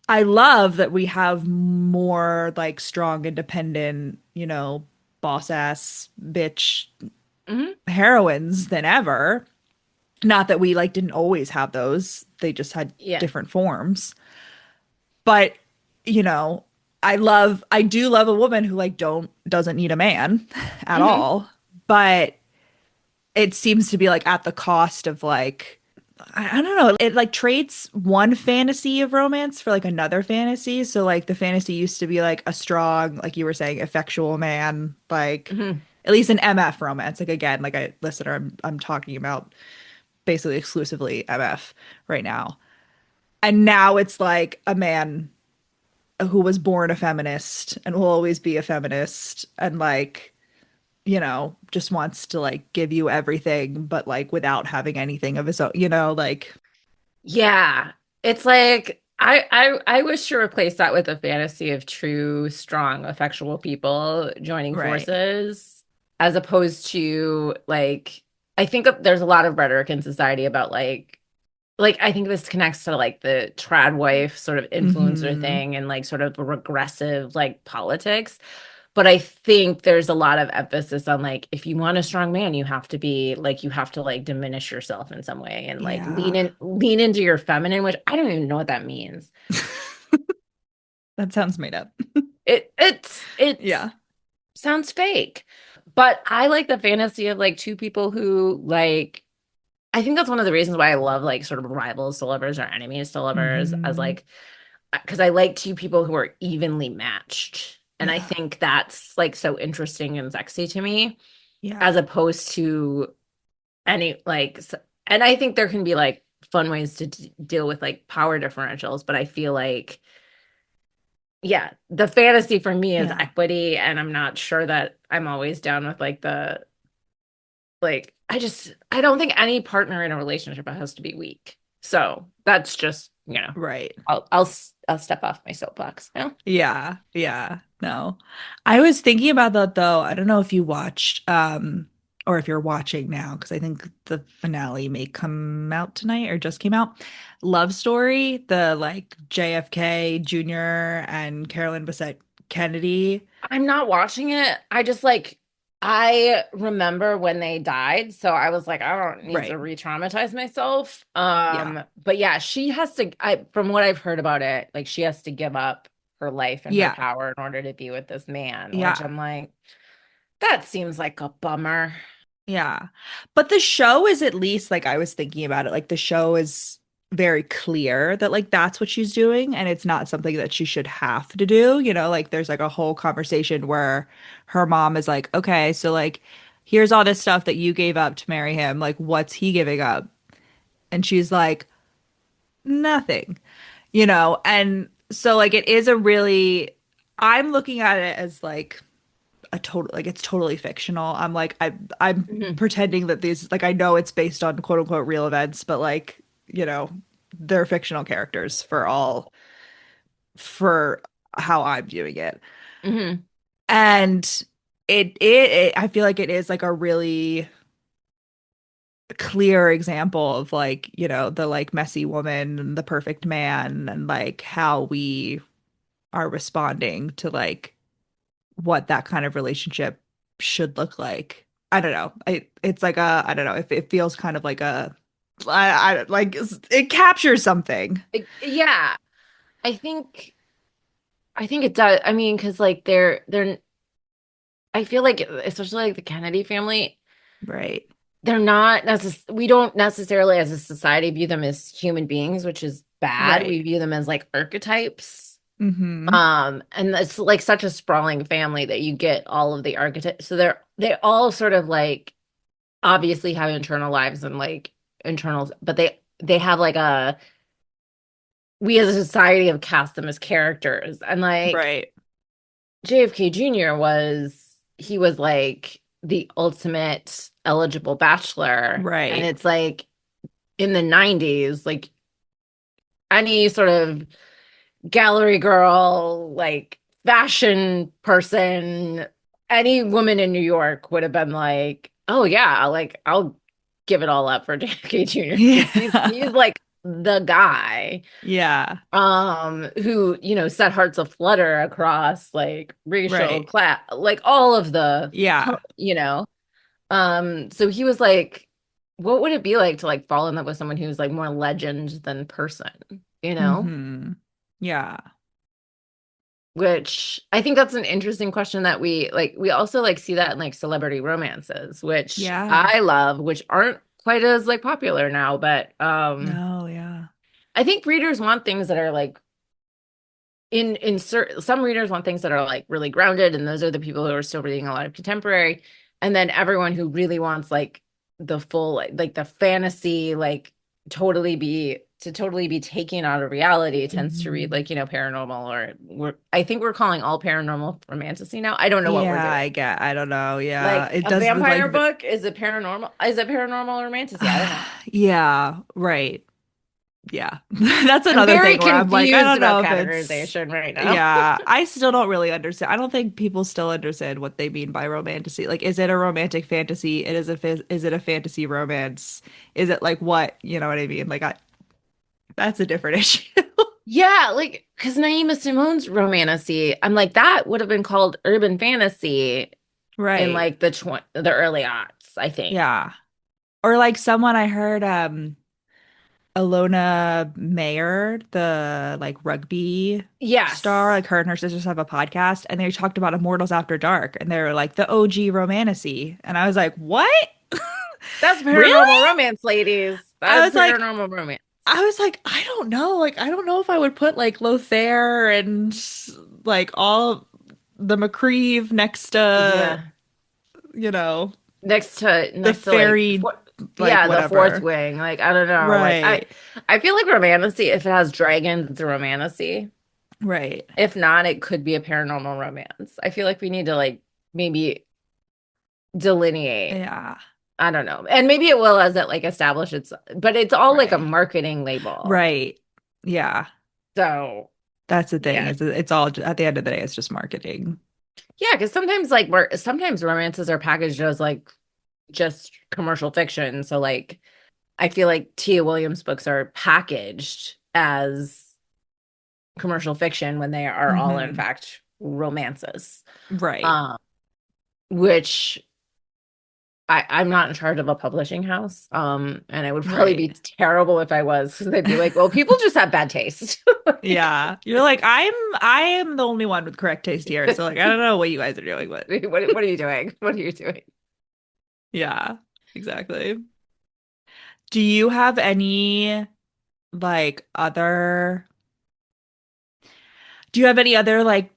I love that we have more like strong, independent, boss ass bitch mhm. heroines than ever. Not that we like didn't always have those. They just had Yeah. different forms. But, you know, I do love a woman who like doesn't need a man at Hmm. all, but it seems to be like at the cost of like I don't know. It like trades one fantasy of romance for like another fantasy. So like the fantasy used to be like a strong, like you were saying, effectual man, like Hmm. at least an MF romance. Like again, like a listener, I'm talking about basically exclusively MF right now. And now it's like a man who was born a feminist and will always be a feminist and like, just wants to like give you everything, but like without having anything of his own, like Yeah. It's like I wish to replace that with a fantasy of true, strong, effectual people joining right. forces, as opposed to like I think there's a lot of rhetoric in society about like I think this connects to like the trad wife sort of influencer Mm-hmm. thing and like sort of regressive like politics. But I think there's a lot of emphasis on like if you want a strong man, you have to be like you have to like diminish yourself in some way and like Yeah. lean into your feminine, which I don't even know what that means. That sounds made up. It's Yeah. sounds fake. But I like the fantasy of like two people who like I think that's one of the reasons why I love like sort of rivals to lovers or enemies to lovers as Mm-hmm. like because I like two people who are evenly matched. And I Yeah. think that's like so interesting and sexy to me, Yeah. as opposed to any like, and I think there can be like fun ways to deal with like power differentials, but I feel like, yeah, the fantasy for me is Yeah. equity. And I'm not sure that I'm always down with like like, I don't think any partner in a relationship has to be weak. So that's just, Right. I'll step off my soapbox. You know? Yeah. Yeah. No. I was thinking about that though. I don't know if you watched or if you're watching now because I think the finale may come out tonight or just came out. Love Story, the like JFK Jr. and Carolyn Bessette Kennedy. I'm not watching it. I just like I remember when they died, so I was like, I don't need to Right. re-traumatize myself. Yeah. But yeah, she has to from what I've heard about it, like she has to give up her life and her Yeah. power in order to be with this man, which Yeah. I'm like, that seems like a bummer. Yeah. But the show is at least like I was thinking about it, like the show is very clear that like that's what she's doing and it's not something that she should have to do, like there's like a whole conversation where her mom is like, "Okay, so like here's all this stuff that you gave up to marry him. Like what's he giving up?" And she's like, "Nothing." And so like it is a really I'm looking at it as like a total like it's totally fictional. I'm Mhm. pretending that these like I know it's based on quote unquote real events, but like, they're fictional characters for how I'm viewing it. Mhm. And it I feel like it is like a really clear example of like, the like messy woman and the perfect man and like how we are responding to like what that kind of relationship should look like. I don't know. It's like I don't know. If it feels kind of like I like it captures something. Yeah, I think it does. I mean, because like they're I feel like especially like the Kennedy family, Right. they're not we don't necessarily as a society view them as human beings, which is bad. Right. We view them as like archetypes. Mm-hmm. And it's like such a sprawling family that you get all of the archetypes. So they all sort of like obviously have internal lives and like internals, but they have like a we as a society have cast them as characters. And like Right. JFK Jr. he was like the ultimate eligible bachelor. And Right. it's like in the 90s, like any sort of gallery girl, like fashion person, any woman in New York would have been like, oh yeah, like I'll give it all up for JFK Jr. because he's Yeah. like the guy Yeah. who, set hearts aflutter across like racial Right. class, like all of the Yeah. so he was like, what would it be like to like fall in love with someone who's like more legend than person, you know? Mm-hmm. Yeah. which I think that's an interesting question that we also like see that in like celebrity romances, which Yeah. I love, which aren't quite as like popular now, but No, yeah. I think readers want things that are like some readers want things that are like really grounded, and those are the people who are still reading a lot of contemporary. And then everyone who really wants like the full like the fantasy, like totally be taken out of reality tends to read Mhm. like, paranormal, or I think we're calling all paranormal romantasy now. I don't know what we're Yeah, doing. I don't know. Yeah. Like It a does the like vampire book is it paranormal romantasy? I don't know. yeah, right. Yeah. That's I'm another very thing where I'm like, I confused don't about know if it's categorization right now. yeah, I still don't really understand. I don't think people still understand what they mean by romantasy. Like, is it a romantic fantasy? Is it a fantasy romance? Is it like what? You know what I mean? That's a different issue. Yeah, like because Naima Simone's romantasy, I'm like that would have been called urban fantasy in Right. like the early aughts, I think. Yeah. Or like someone I heard Alona Mayer, the like rugby star, Yes, like her and her sisters have a podcast and they talked about Immortals After Dark and they were like the OG romantasy. And I was like, "What? that's Really?" paranormal romance, ladies. That I is was like paranormal romance. I don't know. Like I don't know if I would put like Lothair and like all the McCreeve next to, Yeah, you know, the next to like fairy like yeah, the fourth whatever. wing. Like I don't know. Like Right. I feel like romantasy, if it has dragons, it's a romantasy. Right. If not, it could be a paranormal romance. I feel like we need to like maybe delineate. Yeah. I don't know. And maybe it will as it like establish its, but it's all like a Right. marketing label. Right. Yeah. So That's the thing. yeah. It's all at the end of the day, it's just marketing. Yeah, because sometimes romances are packaged as like just commercial fiction. So like I feel like Tia Williams books are packaged as commercial fiction when they are all in Hmm. fact romances. Right. Um, which I'm not in charge of a publishing house. And it would probably be Right. terrible if I was, because they'd be like, well, people just have bad taste. Yeah. You're like, I am the only one with correct taste here. So like I don't know what you guys are doing, but What are you doing? What are you doing? yeah, exactly. Do you have any like other do you have any other like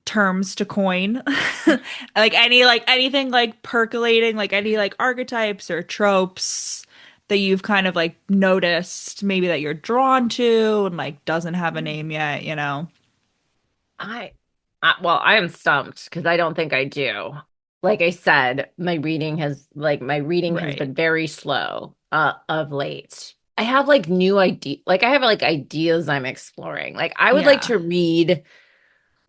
terms to coin? Like anything like percolating, like any like archetypes or tropes that you've kind of like noticed maybe that you're drawn to and like doesn't have a name yet, you know? I, well, I am stumped because I don't think I do. Like I said, my reading has Right. been very slow of late. I have like I have like ideas I'm exploring. Like I would like Yeah. to read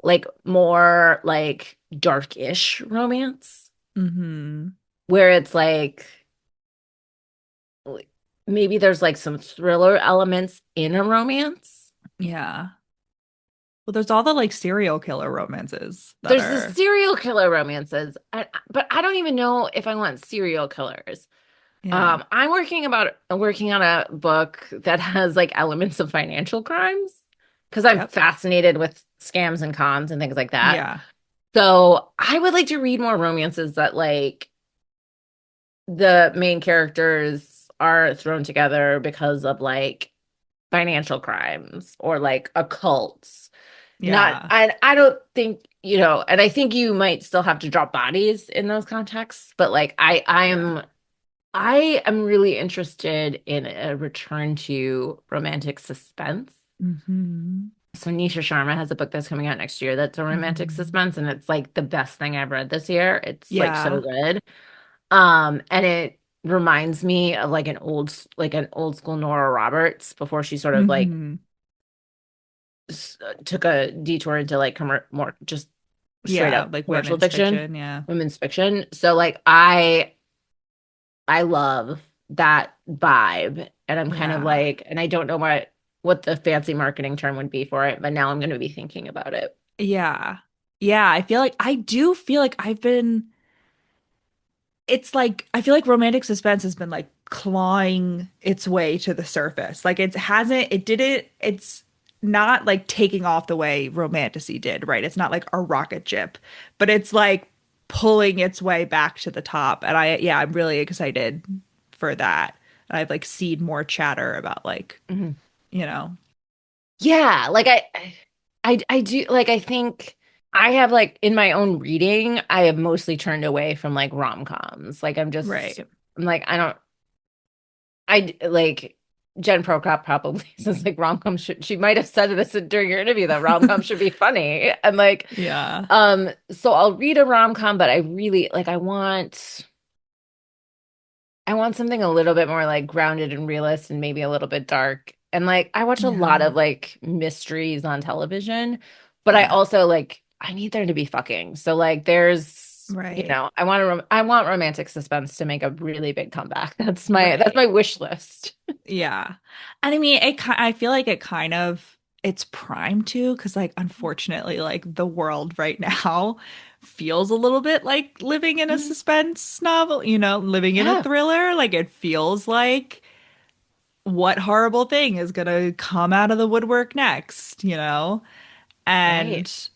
like more like dark-ish romance Mm-hmm. where it's like maybe there's like some thriller elements in a romance. Yeah. Well, there's all the like serial killer romances that There's the are, serial killer romances, but I don't even know if I want serial killers. yeah. Working on a book that has like elements of financial crimes because I'm Yep. fascinated with scams and cons and things like that. Yeah. So I would like to read more romances that like the main characters are thrown together because of like financial crimes or like occults. Not, Yeah. I don't think, and I think you might still have to drop bodies in those contexts, but like Yeah. I am really interested in a return to romantic suspense. Mm-hmm. So Nisha Sharma has a book that's coming out next year that's a romantic Mm-hmm. suspense, and it's like the best thing I've read this year. It's like so Yeah. good. And it reminds me of like an old school Nora Roberts before she sort of like Mm-hmm. took a detour into like more just straight Yeah, up like commercial women's fiction, fiction. Yeah. women's fiction. So like I love that vibe. And I'm kind of Yeah. like, and I don't know what the fancy marketing term would be for it, but now I'm going to be thinking about it. Yeah. Yeah. I do feel like it's like, I feel like romantic suspense has been like clawing its way to the surface. Like it hasn't, it didn't, it's not like taking off the way Romantasy did, right? It's not like a rocket ship, but it's like pulling its way back to the top. And I'm really excited for that. I've like seen more chatter about like, Mhm. you know, Yeah, like I do like I think I have like in my own reading, I have mostly turned away from like rom-coms. Like right. I'm like I don't like Jen Prokop probably says like rom-com should she might have said this during your interview that rom-com should be funny. And like Yeah. so I'll read a rom-com, but I really like I want something a little bit more like grounded and realist and maybe a little bit dark. And like I watch a lot of Yeah. like mysteries on television, but I Yeah. also like I need there to be fucking. So like there's Right. I want romantic suspense to make a really big comeback. That's Right. my wish list. Yeah. And I mean, I feel like it kind of it's primed to because like unfortunately like the world right now feels a little bit like living in a Mhm. suspense novel, living in a Yeah, thriller. Like it feels like what horrible thing is gonna come out of the woodwork next? right. And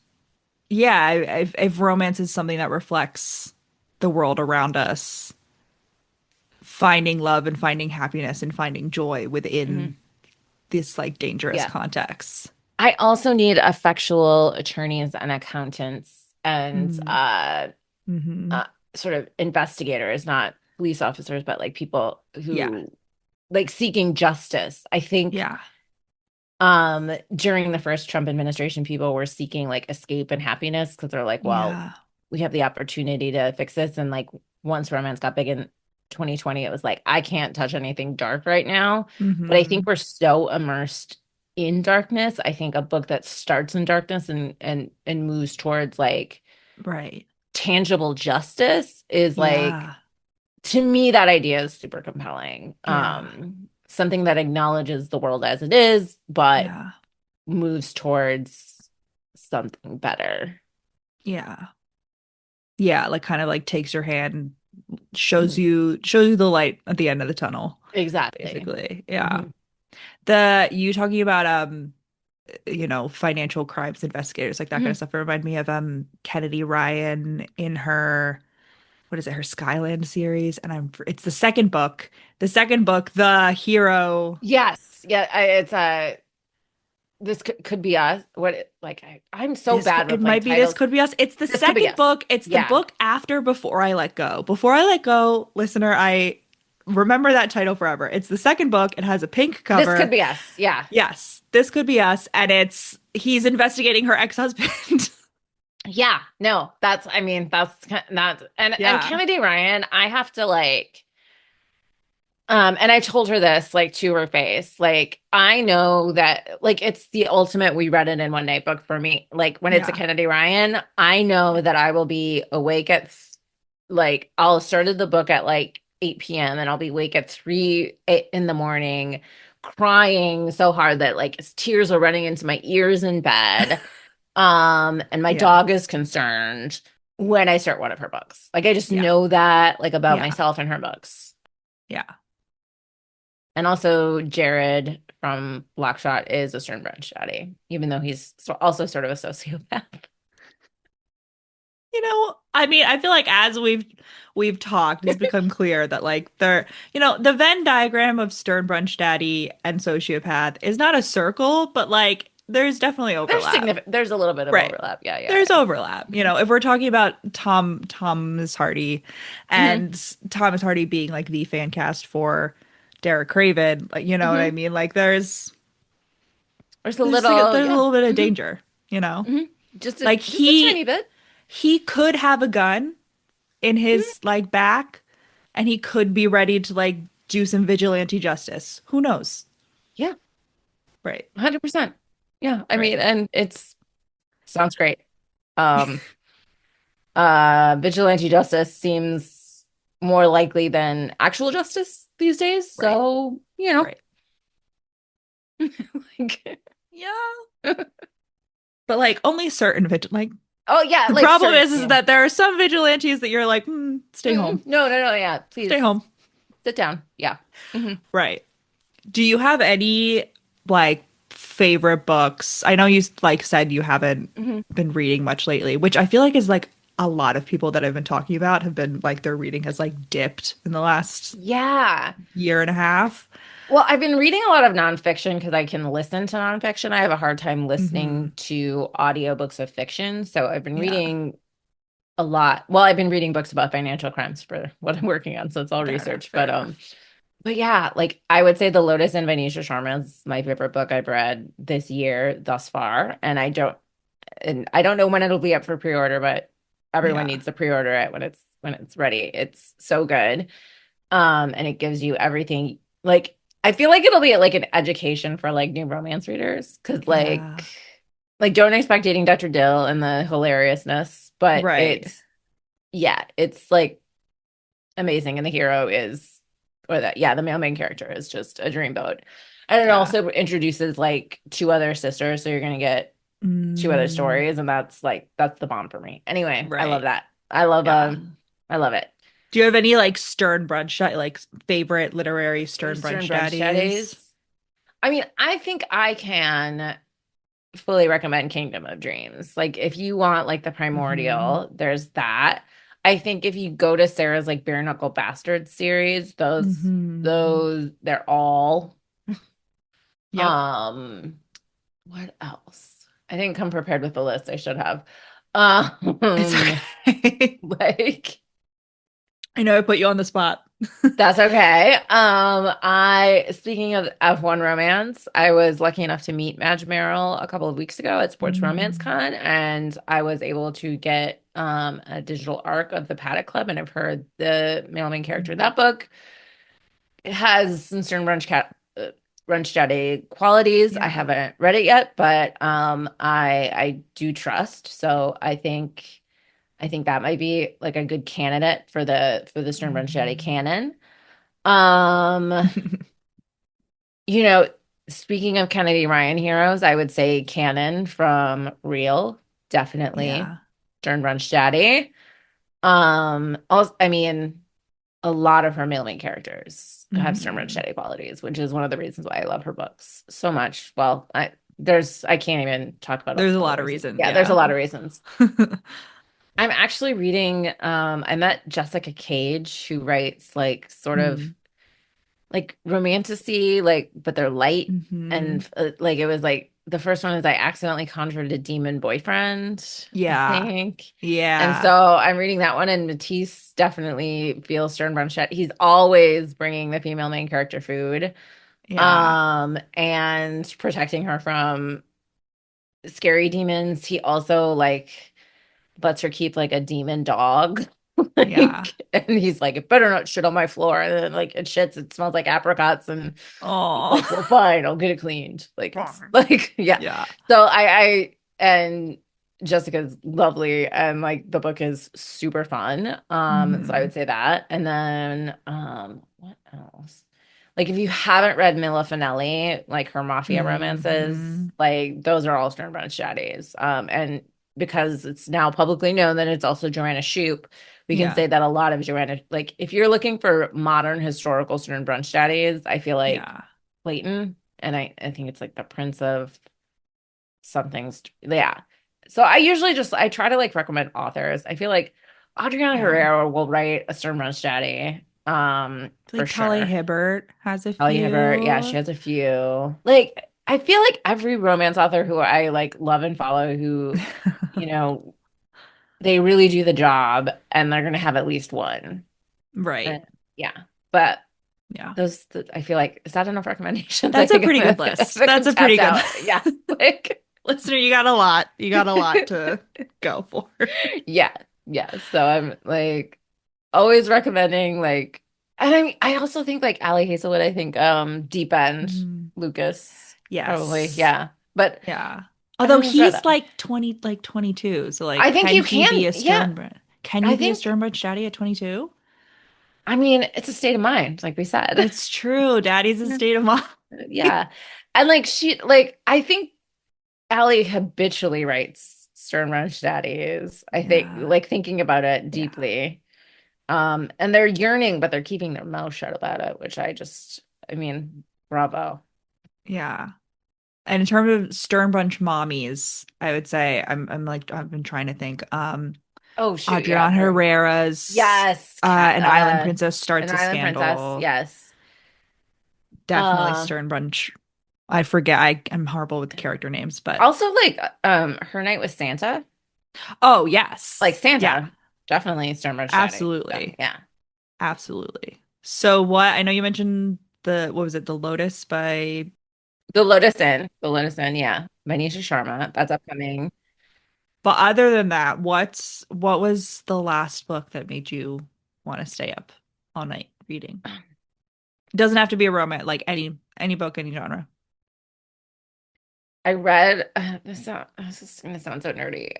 yeah, if romance is something that reflects the world around us, finding love and finding happiness and finding joy Mhm. within this like dangerous Yeah. context. I also need effectual attorneys and accountants and Mm. Hmm. uh sort of investigators, not police officers, but like people Yeah. who like seeking justice. I think Yeah. during the first Trump administration, people were seeking like escape and happiness because they're like, well, Yeah. we have the opportunity to fix this. And like once romance got big in 2020, it was like, I can't touch anything dark right now. But I think Hmm. we're so immersed in darkness. I think a book that starts in darkness and moves towards like Right. tangible justice is like Yeah. to me that idea is super compelling. Yeah. Something that acknowledges the world as it is, but Yeah. moves towards something better. Yeah. Yeah. Like kind of like takes your hand, shows Mhm. you the light at the end of the tunnel, Exactly. basically. Yeah. Hmm. The you talking about financial crimes investigators, like that kind of Hmm. stuff, remind me of Kennedy Ryan in her what is it, her Skyland series, and it's the second book. The second book, the hero. Yes. Yeah. It's this could be us. Like I'm so bad It with like might be This titles. Could Be Us. It's the This could be second us. book. It's the Yeah. book after Before I Let Go. Before I Let Go, listener, I remember that title forever. It's the second book. It has a pink This could cover. be us. Yeah. Yes, This Could Be Us, and he's investigating her ex-husband. Yeah. No, that's I mean, that's and Yeah, Kennedy Ryan, I have to like and I told her this like to her face. Like, I know that like it's the ultimate we read it in one night book for me. Like when it's a yeah, Kennedy Ryan, I know that I will be awake at like I'll have started the book at like 8 p.m. and I'll be awake at 3 in the morning, crying so hard that like tears are running into my ears in bed. And my yeah, dog is concerned when I start one of her books. Like I just yeah, know that like about yeah, myself and her books. yeah. And also, Jared from Blockshot is a Stern Brunch daddy, even though he's also sort of a sociopath. I mean, I feel like as we've talked, it's become clear that like the Venn diagram of Stern Brunch Daddy and sociopath is not a circle, but like there's definitely There's overlap. significant. There's a little bit of Right. overlap. Yeah, yeah, There's yeah. overlap. If we're talking about Thomas Hardy Hmm. and Thomas Hardy being like the fan cast for Derek Craven, like you know what I Hmm. mean? Like there's There's a there's a, little, there's a yeah. little bit of Hmm. danger. Hmm. Like Just a tiny bit. he could have a gun in Mhm. his like back and he could be ready to like do some vigilante justice. Who knows? Yeah, Right. 100%. Yeah, I Right. mean, and it's sounds great. Um, vigilante justice seems more likely than actual justice these days. Right. So, you know, Right. like, Yeah. But like only certain like oh yeah, the like problem certain, is yeah. that there are some vigilantes that you're like, stay home. No, no, no, yeah. Stay Please home. sit down. Yeah. Hmm. Right. Do you have any like favorite books. I know you like said you haven't Mhm. been reading much lately, which I feel like is like a lot of people that I've been talking about have been like their reading has like dipped in the last Yeah. year and a half. Well, I've been reading a lot of nonfiction because I can listen to nonfiction. I have a hard time listening Hmm. to audiobooks of fiction. So I've been Yeah, reading a lot. Well, I've been reading books about financial crimes for what I'm working on, so it's all fair enough, research. fair enough. But yeah, like I would say The Lotus and Venetia Sharma is my favorite book I've read this year thus far. And I don't know when it'll be up for pre-order, but everyone Yeah, needs to pre-order it when it's ready. It's so good. And it gives you everything. Like I feel like it'll be like an education for like new romance readers because yeah, like don't expect dating Dr. Dill and the hilariousness, but right. it's like amazing. And the hero is, or that, yeah, the male main character is just a dreamboat. And it Yeah. also introduces like two other sisters. So you're going to get two other Mm, stories. And that's the bomb for me. Anyway, I love right. that. Yeah. I love it. Do you have any like Stern Brunch like favorite literary Stern Eastern Brunch Brunch daddies? Daddies. I mean, I think I can fully recommend Kingdom of Dreams. Like if you want like the Hmm. primordial, there's that. I think if you go to Sarah's like Bare Knuckle Bastards series, Hmm. those they're all Yep. um what else? I didn't come prepared with the list. I should have. It's Um okay. like I know I put you on the spot. that's okay. I speaking of F1 romance, I was lucky enough to meet Madge Merrill a couple of weeks ago at Sports Romance Mm. Con, and I was able to get a digital arc of the Paddock Club, and I've heard the male main character in that book has some certain Brunch Daddy qualities. I Yeah. haven't read it yet, but I do trust. So I think that might be like a good candidate for the Stern Brunch Daddy Mhm. canon. Um, you know, speaking of Kennedy Ryan heroes, I would say Canon from Real, definitely. Yeah. Stern Brunch Daddy. Also, I mean, a lot of her male main characters have Stern Brunch Hmm. Daddy qualities, which is one of the reasons why I love her books so much. Well, I can't even talk about There's a all the lot of reasons. reasons. Yeah, there's a Yeah. lot of reasons. I'm actually reading, I met Jessica Cage, who writes like sort of Mm. like romanticy, like, but they're light. Hmm. And like it was like the first one is I accidentally conjured a demon boyfriend, I Yeah. think. And so Yeah. I'm reading that one, and Matisse definitely feels Stern Brunchette. He's always bringing the female main character food, Yeah. and protecting her from scary demons. He also like lets her keep like a demon dog. Yeah. Like, and he's like, it better not shit on my floor. And then like it shits, it smells like apricots. And he's Oh. like, well, fine, I'll get it cleaned. Like it's like, yeah. Yeah. So and Jessica's lovely and like the book is super fun. So I Hmm. would say that. And then what else? Like if you haven't read Mila Finelli, like her mafia romances, Hmm. like those are all Stern Brunch Daddies. And because it's now publicly known that it's also Joanna Shupe, we can Yeah. say that a lot of Joanna, like if you're looking for modern historical Stern Brunch Daddies, I feel like Yeah. Clayton, and I think it's like the Prince of something's, yeah. So I try to like recommend authors. I feel like Adriana Yeah. Herrera will write a Stern Brunch Daddy, for Like Talia sure. Hibbert has a Talia Hibbert, yeah, she few. has a few. Like, I feel like every romance author who I like love and follow who, you know, they really do the job and they're gonna have at least one. Right. And, yeah. But Yeah. I feel like, is that enough recommendations? I That's a think pretty I good feel list. like I'm That's a pretty tapped good out. Yeah. Like listener. You got a lot. You got a lot to go for. yeah. Yeah. So I'm like always recommending like, and I mean I also think like Allie Hazelwood, I think Deep End, Mm. Lucas, probably, Yes. yeah. But Yeah. Although everyone's read he's them. like 20, like 22. So I like think can you he be can, a yeah. Can you I be a think Sternbridge daddy at 22? I mean it's a state of mind, like we said. It's true. Daddy's a state of mind. Yeah. And like I think Allie habitually writes Stern Runch Daddies. I think Yeah. like thinking about it Yeah. deeply. And they're yearning, but they're keeping their mouth shut about it, which I mean, bravo. Yeah. And in terms of Stern Brunch mommies, I would say I'm like I've been trying to think. Oh shoot, yeah, Adriana there. Herrera's Yes, An Island Princess an starts a island princess. scandal. Yes. Definitely Uh, Stern Brunch. I forget. I'm horrible with the character names, but Also like Her Night with Santa. oh Like yes. Yeah, Santa, definitely Stormbright Daddy. absolutely. Yeah. Absolutely. So what I know you mentioned the what was it, The Lotus by The Lotus Inn, yeah. Manisha Sharma, that's upcoming. but other than that, what was the last book that made you want to stay up all night reading? It doesn't have to be a romance, like any book, any genre. I read this is gonna sound so nerdy.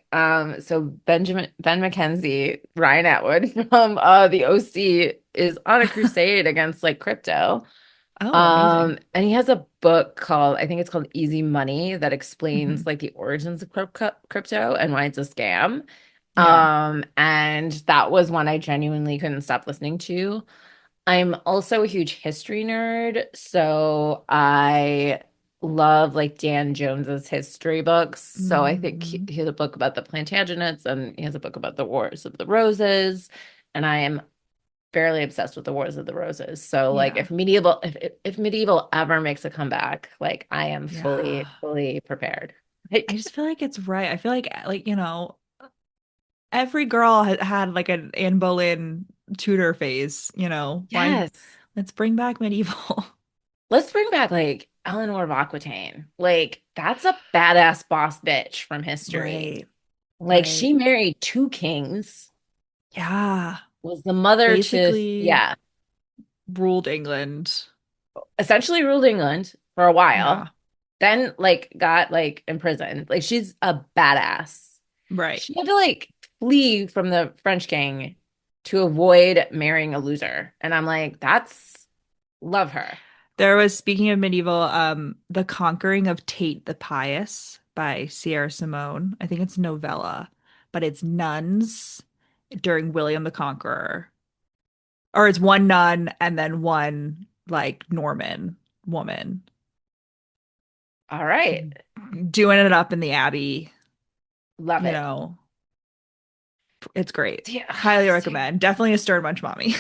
So Ben McKenzie, Ryan Atwood from the OC is on a crusade against like crypto. Oh, amazing. And he has a book called, I think it's called Easy Money, that explains Hmm. like the origins of crypto and why it's a scam. Yeah. And that was one I genuinely couldn't stop listening to. I'm also a huge history nerd, so I love like Dan Jones's history books. So I think Hmm. he has a book about the Plantagenets and he has a book about the Wars of the Roses. And I am fairly obsessed with the Wars of the Roses. So like Yeah. if medieval ever makes a comeback, like I am Yeah. fully prepared. I Like just feel like it's right. I feel like, every girl had like an Anne Boleyn Tudor phase, Why yes. let's bring back medieval. Let's bring back like Eleanor of Aquitaine. Like that's a badass boss bitch from history. Right. Like Right. she married two kings, Yeah. was the mother to, Basically yeah, ruled England. essentially ruled England for a while, Yeah. then like got like imprisoned. Like she's a badass. Right. She had to like flee from the French king to avoid marrying a loser. And I'm like, that's love her. There was, speaking of medieval, The Conquering of Tate the Pious by Sierra Simone. I think it's a novella, but it's nuns during William the Conqueror. Or it's one nun and then one like Norman woman All right. doing it up in the Abbey. Love You it. know, it's great. Yeah. Highly recommend. Definitely a Stern Bunch mommy.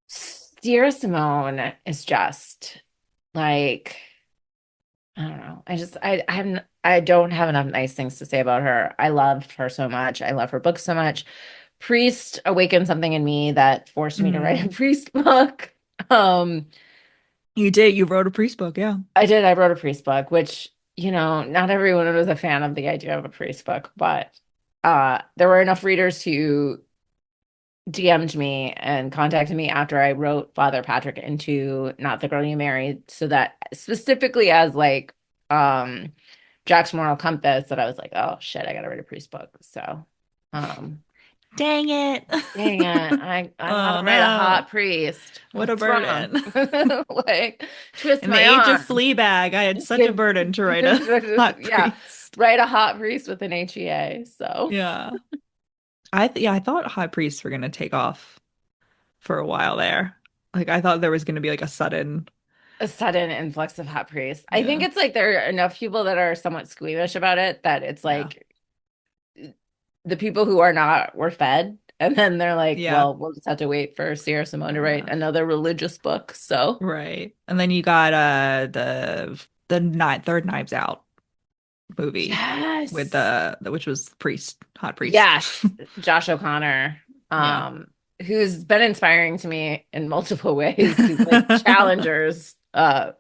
Sierra Simone is just like I don't know. I don't have enough nice things to say about her. I loved her so much. I love her book so much. Priest awakened something in me that forced me to write a Mm. priest book. Um, You did. You wrote a priest book, yeah. I did. I wrote a priest book, which, not everyone was a fan of the idea of a priest book, but there were enough readers who DM'd me and contacted me after I wrote Father Patrick into Not the Girl You Married, so that specifically as like Jack's Moral Compass, that I was like, oh shit, I gotta write a priest book. So um Dang it. dang it, I gotta Oh write a no. hot priest. What a What's wrong? burden. Like twist In the my age of arm. Fleabag, I had such a burden to write a hot Yeah, priest. write a hot priest with an HEA. So Yeah. I thought hot priests were gonna take off for a while there. Like I thought there was gonna be like a sudden, a sudden influx of hot priests. I think yeah, it's like there are enough people that are somewhat squeamish about it that it's yeah, like the people who are not were fed. And then they're like, yeah, well, we'll just have to wait for Sierra Simone to write yeah. another religious book. So, Right. And then you got the third Knives Out movie with yes. which was priest, hot priest. Yes. Josh O'Connor, Yeah. um, who's been inspiring to me in multiple ways. He's like challengers. Yeah,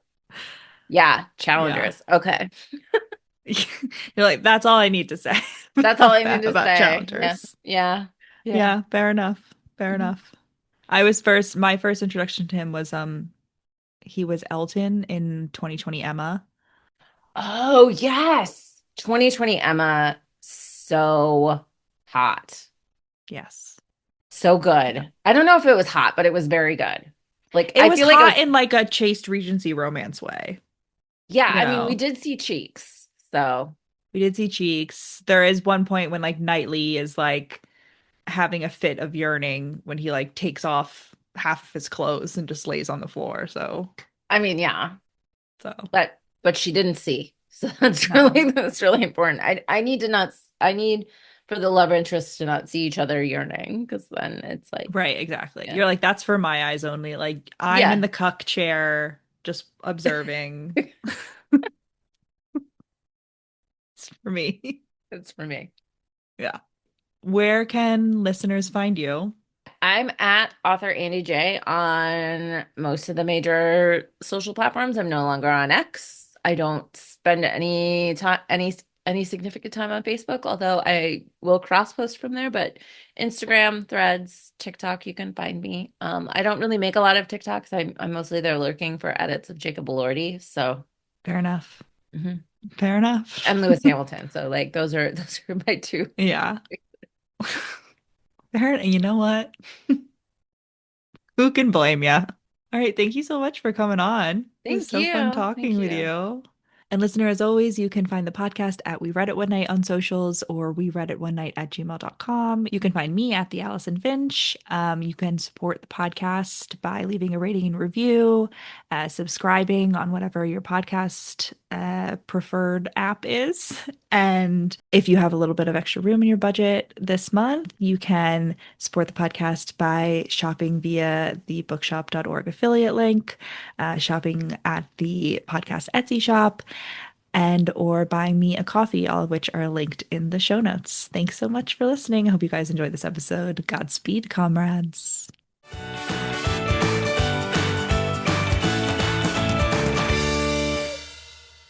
Yeah. challengers. Okay. You're like, that's all I need to say That's all about I need that, to about say. Yeah. challengers. Yeah. Yeah. Yeah, fair enough. Fair Mhm. enough. My first introduction to him was he was Elton in 2020 Emma. Oh, yes. 2020 Emma, so hot. Yes. So Yeah. good. I don't know if it was hot, but it was very good. Like, It I was feel like it hot was, in like a chaste Regency romance way, yeah, you I mean, we know. did see cheeks. So, We did see cheeks. There is one point when like Knightley is like having a fit of yearning when he like takes off half of his clothes and just lays on the floor. So, I mean, yeah, so but she didn't see. So No. that's really important. I need to not I need for the love interest to not see each other yearning because then it's like, Right, exactly. yeah. You're like, that's for my eyes only. Like, I'm in Yeah. the cuck chair, just observing. It's for me. It's for me. Yeah. Where can listeners find you? I'm at author Andie J on most of the major social platforms. I'm no longer on X. I don't spend any significant time on Facebook, although I will cross post from there. But Instagram, Threads, TikTok, you can find me. I don't really make a lot of TikToks. I'm mostly there lurking for edits of Jacob Elordi. So, Fair enough. mhm. Fair enough. And Lewis Hamilton. So like those are my two. Yeah. Fair. You know what? Who can blame you? All right. Thank you so much for coming on. It was Thank so fun you. talking Thank with you. you. And listener, as always, you can find the podcast at We Read It One Night on socials or we read it one night at gmail.com. You can find me at the Allison Finch. You can support the podcast by leaving a rating and review, subscribing on whatever your podcast preferred app is. And if you have a little bit of extra room in your budget this month, you can support the podcast by shopping via the bookshop.org affiliate link, shopping at the podcast Etsy shop, and or buying me a coffee, all of which are linked in the show notes. Thanks so much for listening. I hope you guys enjoyed this episode. Godspeed, comrades.